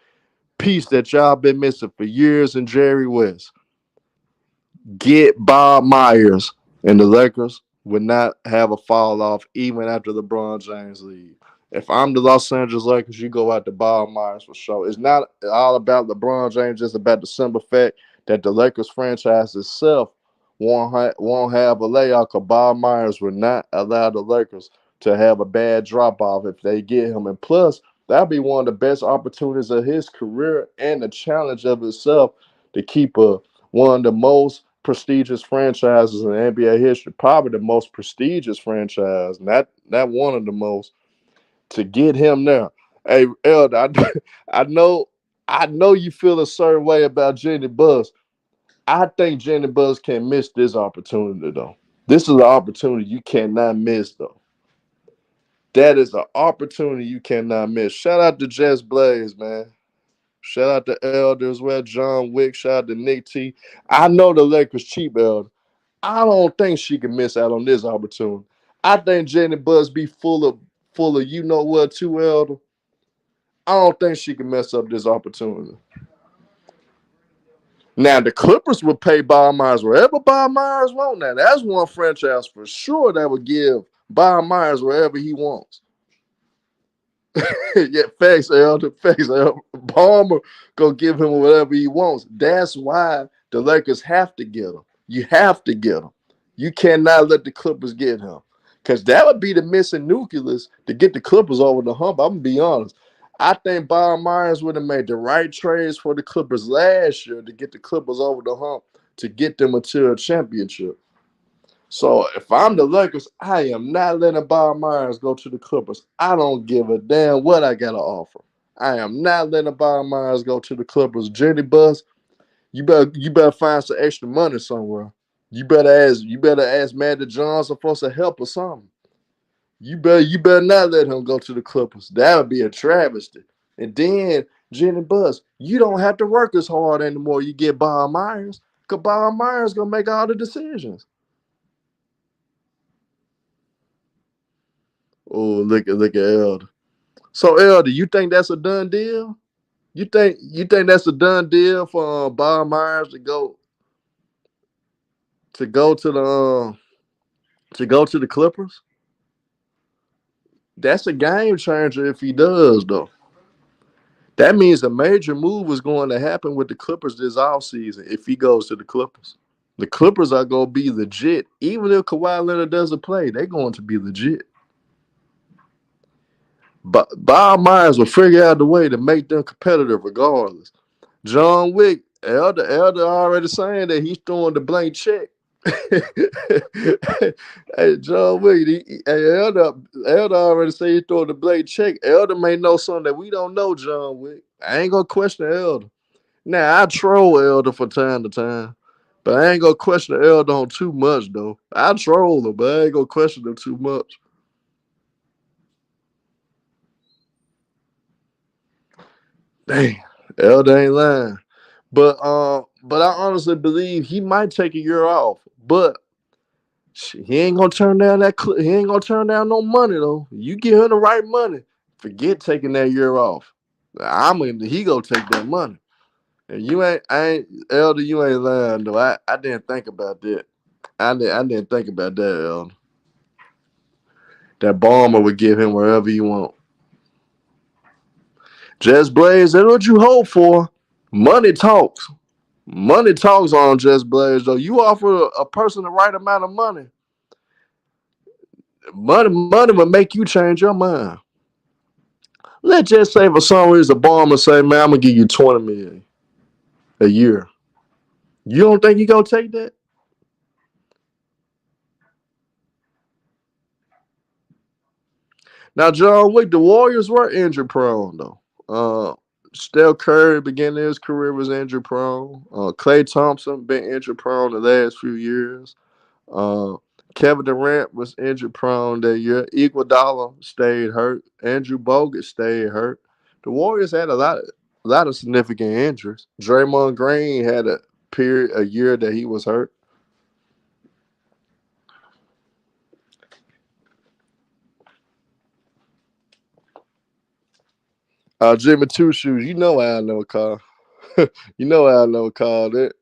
piece that y'all been missing for years in Jerry West. Get Bob Myers, and the Lakers would not have a fall off even after LeBron James leave. If I'm the Los Angeles Lakers, you go out to Bob Myers for sure. It's not all about LeBron James, it's about the simple fact that the Lakers franchise itself won't have a layoff because Bob Myers would not allow the Lakers to have a bad drop off if they get him. And plus, that'd be one of the best opportunities of his career and the challenge of itself to keep one of the most prestigious franchises in NBA history, probably the most prestigious franchise, not one of the most, to get him there. Hey, Elder, I know I know you feel a certain way about Jenny Buzz. I think Jenny Buzz can't miss this opportunity though. This is an opportunity you cannot miss though. That is an opportunity you cannot miss. Shout out to Jess Blaze, man. Shout out to Elder as well, John Wick. Shout out to Nick T. I know the Lakers cheap, Elder. I don't think she can miss out on this opportunity. I think Jenny Buzz be full of you know what too, Elder. I don't think she can mess up this opportunity. Now the Clippers would pay Bob Myers wherever Bob Myers wants. Now that's one franchise for sure that would give Bob Myers wherever he wants. Yeah, facts, Elder. Facts, Elder. Palmer go give him whatever he wants. That's why the Lakers have to get him. You have to get him. You cannot let the Clippers get him. Because that would be the missing nucleus to get the Clippers over the hump. I'm going to be honest. I think Bob Myers would have made the right trades for the Clippers last year to get the Clippers over the hump to get them into a championship. So if I'm the Lakers, I am not letting Bob Myers go to the Clippers. I don't give a damn what I got to offer. I am not letting Bob Myers go to the Clippers. Jenny Bus, you better find some extra money somewhere. You better ask Magic Johnson for some help or something. You better not let him go to the Clippers. That would be a travesty. And then Jenny Bus, you don't have to work as hard anymore. You get Bob Myers, because Bob Myers gonna make all the decisions. Oh, look at Elder. So Elder, you think that's a done deal? You think that's a done deal for Bob Myers to go to the to go to the Clippers? That's a game changer if he does, though. That means a major move is going to happen with the Clippers this offseason if he goes to the Clippers. The Clippers are going to be legit. Even if Kawhi Leonard doesn't play, they're going to be legit. But Bob Myers will figure out the way to make them competitive regardless. John Wick, Elder already saying that he's throwing the blank check. Hey, John Wick, Elder already said he's throwing the blank check. Elder may know something that we don't know, John Wick. I ain't gonna question Elder. Now I troll Elder from time to time, but I ain't gonna question Elder on too much though. I troll him, but I ain't gonna question him too much. Damn, Elder ain't lying. But I honestly believe he might take a year off. But he ain't gonna turn down he ain't gonna turn down no money though. You give him the right money, forget taking that year off. He gonna take that money. And I ain't Elder, you ain't lying though. I didn't think about that. I didn't think about that, Elder. That bomber would give him wherever you want. Just Blaze, that's what you hope for. Money talks. Money talks on Just Blaze though. You offer a person the right amount of money. Money will make you change your mind. Let's just say for some reason, Obama say, "Man, I'm gonna give you 20 million a year." You don't think you gonna take that? Now, John Wick, the Warriors were injury prone though. Steph Curry beginning his career was injury prone. Klay Thompson been injury prone the last few years. Uh, Kevin Durant was injury prone that year. Iguodala stayed hurt. Andrew Bogut stayed hurt. The Warriors had a lot of significant injuries. Draymond Green had a year that he was hurt. Jimmy Two Shoes, you know I know Carl. You know I know Carl that.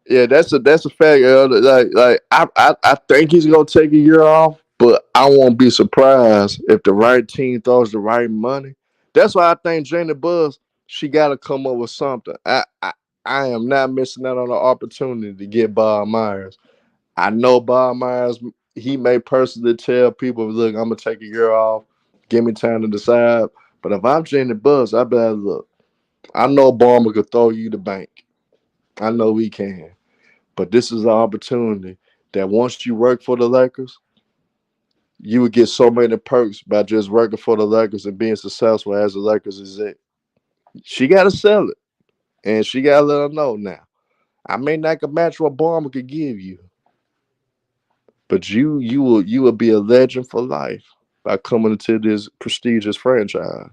Yeah, that's a fact. Like I think he's gonna take a year off, but I won't be surprised if the right team throws the right money. That's why I think Jenny Buzz she got to come up with something. I am not missing out on the opportunity to get Bob Myers. I know Bob Myers. He may personally tell people, "Look, I'm gonna take a year off. Give me time to decide." But if I'm Jenny Buzz, I better look. I know Obama could throw you the bank. I know he can. But this is an opportunity that once you work for the Lakers, you would get so many perks by just working for the Lakers and being successful as the Lakers is it. She got to sell it, and she got to let her know now. I may not can match what Obama could give you, but you will be a legend for life by coming into this prestigious franchise.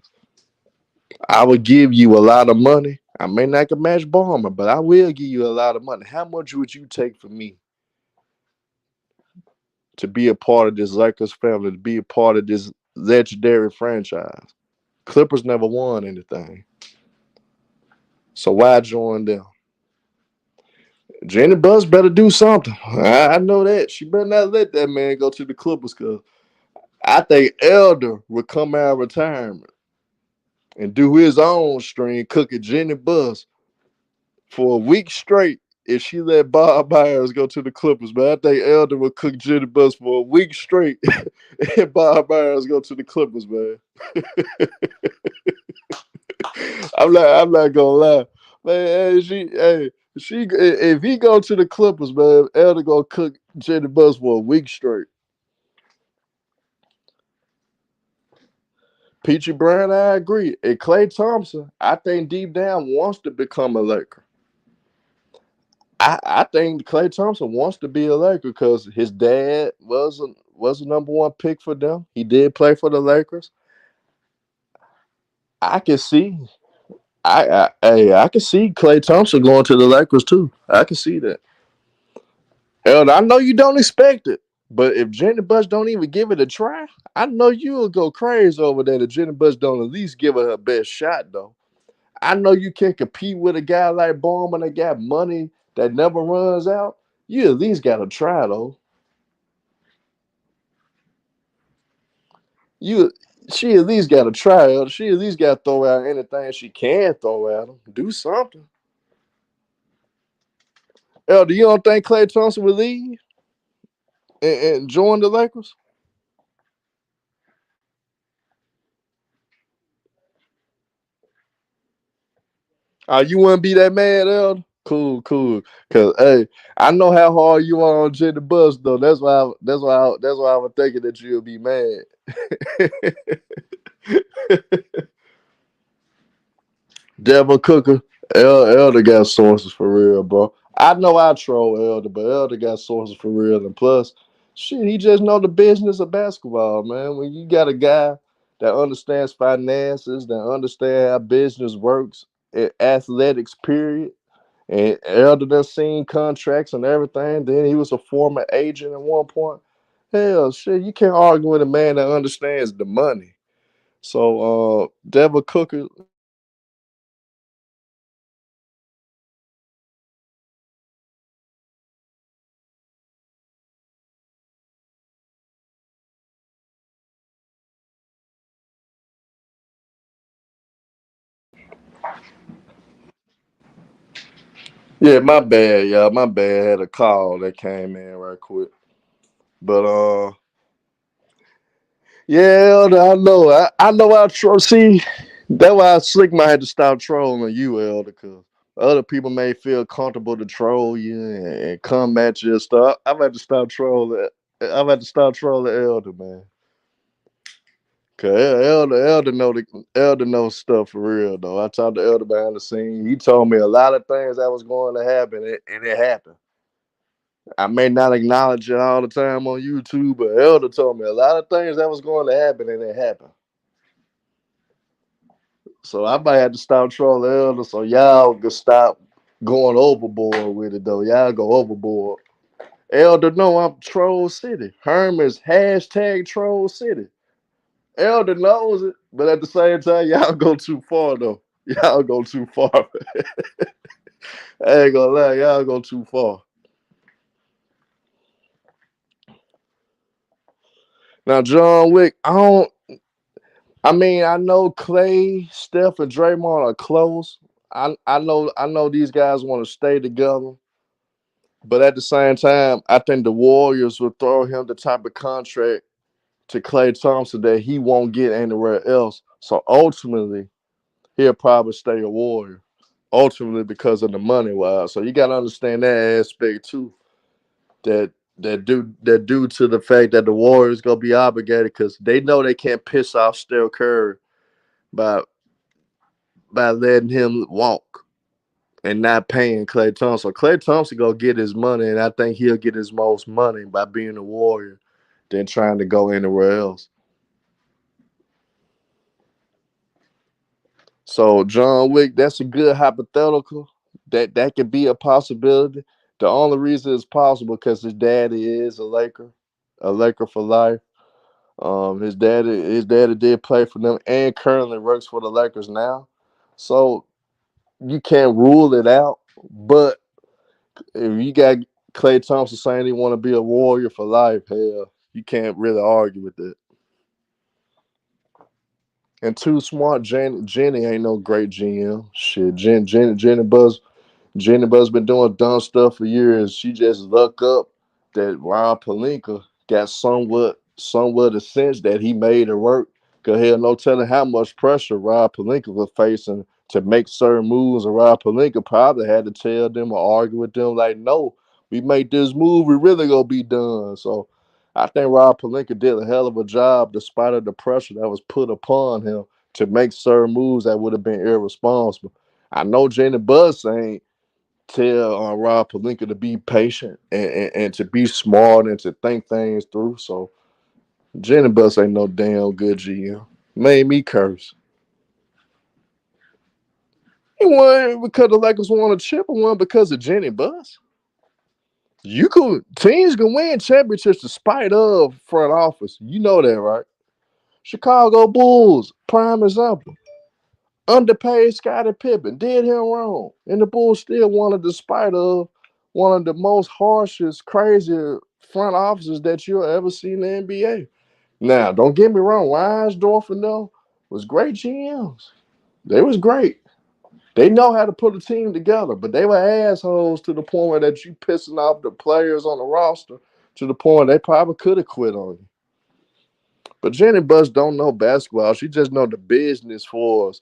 I will give you a lot of money. I may not can match Obama, but I will give you a lot of money. How much would you take from me to be a part of this Lakers family, to be a part of this legendary franchise? Clippers never won anything. So why join them? Jenny Buzz better do something. I know that. She better not let that man go to the Clippers because I think Elder would come out of retirement and do his own string cooking Jenny Buzz for a week straight if she let Bob Myers go to the Clippers. But I think Elder would cook Jenny Buzz for a week straight and Bob Myers go to the Clippers, man. I'm not gonna lie. Man, if he go to the Clippers, man, Elder gonna cook Jenny Bus for a week straight. Peachy Brown, I agree. And Klay Thompson, I think deep down wants to become a Laker. I think Klay Thompson wants to be a Laker because his dad was a number one pick for them. He did play for the Lakers. I can see, I can see Klay Thompson going to the Lakers too. I can see that. And I know you don't expect it, but if Jenny Bush don't even give it a try, I know you'll go crazy over there. If Jenny Bush don't at least give her her best shot though. I know you can't compete with a guy like Bowman that got money that never runs out. You at least got to try though. You she at least got to try it. She at least got to throw out anything she can throw at him. Do something. Do you don't think Klay Thompson will leave and join the Lakers? You wouldn't be that mad, Elder? Cool, cool. Cause hey, I know how hard you are on Jenny Bus though. That's why I was thinking that you'll be mad. Devin Cooker, Elder got sources for real, bro. I know I troll Elder, but Elder got sources for real. And plus, shit, he just know the business of basketball, man. When you got a guy that understands finances, that understands how business works, athletics, period, and Elder done seen contracts and everything. Then he was a former agent at one point. Hell, shit, you can't argue with a man that understands the money. So, Devin Cooker, yeah, my bad, y'all. My bad. Had a call that came in right quick. But yeah, Elder, I know. I know I troll. See, that's why Slick might have to stop trolling you, Elder, because other people may feel comfortable to troll you and come at you and stuff. I'm about to stop trolling. I'm about to stop trolling Elder, man. Cause Elder knows stuff for real though. I talked to Elder behind the scene. He told me a lot of things that was going to happen, and it happened. I may not acknowledge it all the time on YouTube, but Elder told me a lot of things that was going to happen, and it happened. So I might have to stop trolling Elder, so y'all can stop going overboard with it though. Y'all go overboard. Elder, no, I'm Troll City. Herman's hashtag Troll City. Elder knows it, but at the same time, y'all go too far though. Y'all go too far. I ain't gonna lie, y'all go too far. Now, John Wick, I don't. I mean, I know Clay, Steph, and Draymond are close. I know these guys want to stay together, but at the same time, I think the Warriors will throw him the type of contract to Clay Thompson that he won't get anywhere else. So ultimately, he'll probably stay a Warrior. Ultimately, because of the money wise. So you got to understand that aspect too. That that due to the fact that the Warriors gonna be obligated because they know they can't piss off Steph Curry by letting him walk and not paying Klay Thompson. Klay Thompson gonna get his money, and I think he'll get his most money by being a Warrior than trying to go anywhere else. So John Wick, that's a good hypothetical. That could be a possibility. The only reason it's possible because his daddy is a Laker for life. His daddy did play for them and currently works for the Lakers now. So you can't rule it out. But if you got Klay Thompson saying he want to be a Warrior for life, hell, you can't really argue with that. And too smart, Jenny ain't no great GM. Shit, Jenny Buzz been doing dumb stuff for years. She just lucked up that Rob Palinka got somewhat a sense that he made it work. Cause hell, no telling how much pressure Rob Palinka was facing to make certain moves. And Rob Palinka probably had to tell them or argue with them like, no, we make this move, we really gonna be done. So I think Rob Palinka did a hell of a job despite of the pressure that was put upon him to make certain moves that would have been irresponsible. I know Jenny Buss ain't tell Rob Palinka to be patient and to be smart and to think things through. So Jenny Buss ain't no damn good GM. Made me curse. He won because the Lakers won a chip or won because of Jenny Buss. You could teams can win championships despite of front office. You know that, right? Chicago Bulls, prime example. Underpaid Scottie Pippen, did him wrong. And the Bulls still won despite of one of the most harshest, crazy front offices that you'll ever see in the NBA. Now, don't get me wrong, Reinsdorf and them was great GMs. They was great. They know how to put a team together, but they were assholes to the point where that you pissing off the players on the roster to the point they probably could have quit on you. But Jenny Buss don't know basketball. She just know the business for us.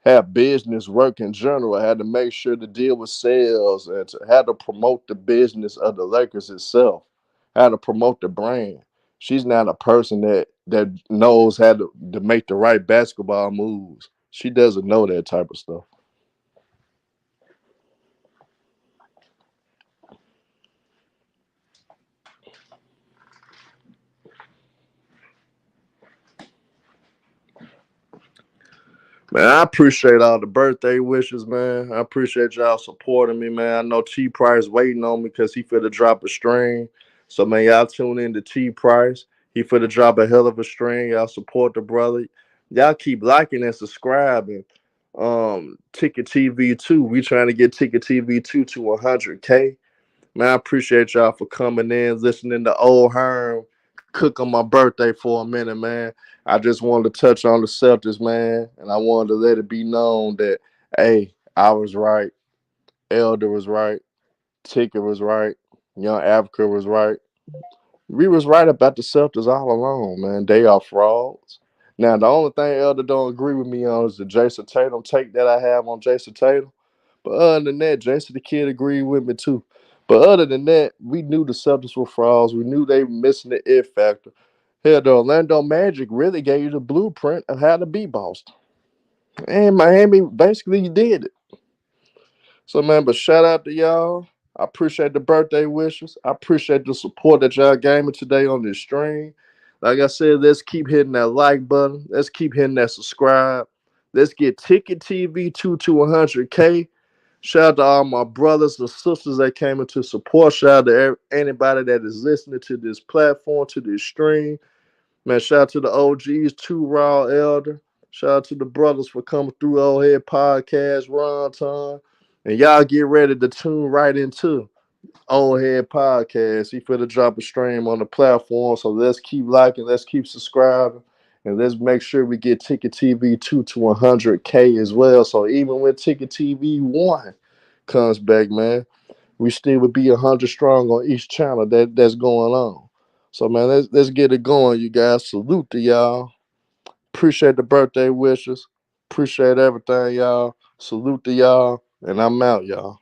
Have business work in general. Had to make sure to deal with sales and to had to promote the business of the Lakers itself. How to promote the brand. She's not a person that knows how to make the right basketball moves. She doesn't know that type of stuff. Man, I appreciate all the birthday wishes, man. I appreciate y'all supporting me, man. I know T Price waiting on me because he finna drop a string. So, man, y'all tune in to T Price. He finna drop a hell of a string. Y'all support the brother. Y'all keep liking and subscribing. Ticket TV 2. We trying to get Ticket TV 2 to 100K. Man, I appreciate y'all for coming in, listening to Old Herm cook on my birthday for a minute, man. I just wanted to touch on the Celtics, man, and I wanted to let it be known that, hey, I was right, Elder was right, Ticket was right, Young Africa was right. We was right about the Celtics all along, man. They are frauds. Now, the only thing Elder don't agree with me on is the Jason Tatum take that I have on Jason Tatum. But other than that, Jason the Kid agreed with me too. But other than that, we knew the Celtics were frauds. We knew they were missing the it factor. Hell, the Orlando Magic really gave you the blueprint of how to beat Boston. And Miami basically did it. So, man, but shout out to y'all. I appreciate the birthday wishes. I appreciate the support that y'all gave me today on this stream. Like I said, let's keep hitting that like button. Let's keep hitting that subscribe. Let's get Ticket TV 2 to 100K. Shout out to all my brothers and sisters that came into support. Shout out to anybody that is listening to this platform, to this stream. Man, shout out to the OGs, Two Raw Elder. Shout out to the brothers for coming through Old Head Podcast, Ron Ton. And y'all get ready to tune right into Old Head Podcast. He finna drop a stream on the platform. So let's keep liking, let's keep subscribing, and let's make sure we get Ticket TV 2 to 100K as well. So even when Ticket TV 1 comes back, man, we still would be 100 strong on each channel that's going on. So man, let's get it going, you guys. Salute to y'all. Appreciate the birthday wishes. Appreciate everything, y'all. Salute to y'all. And I'm out, y'all.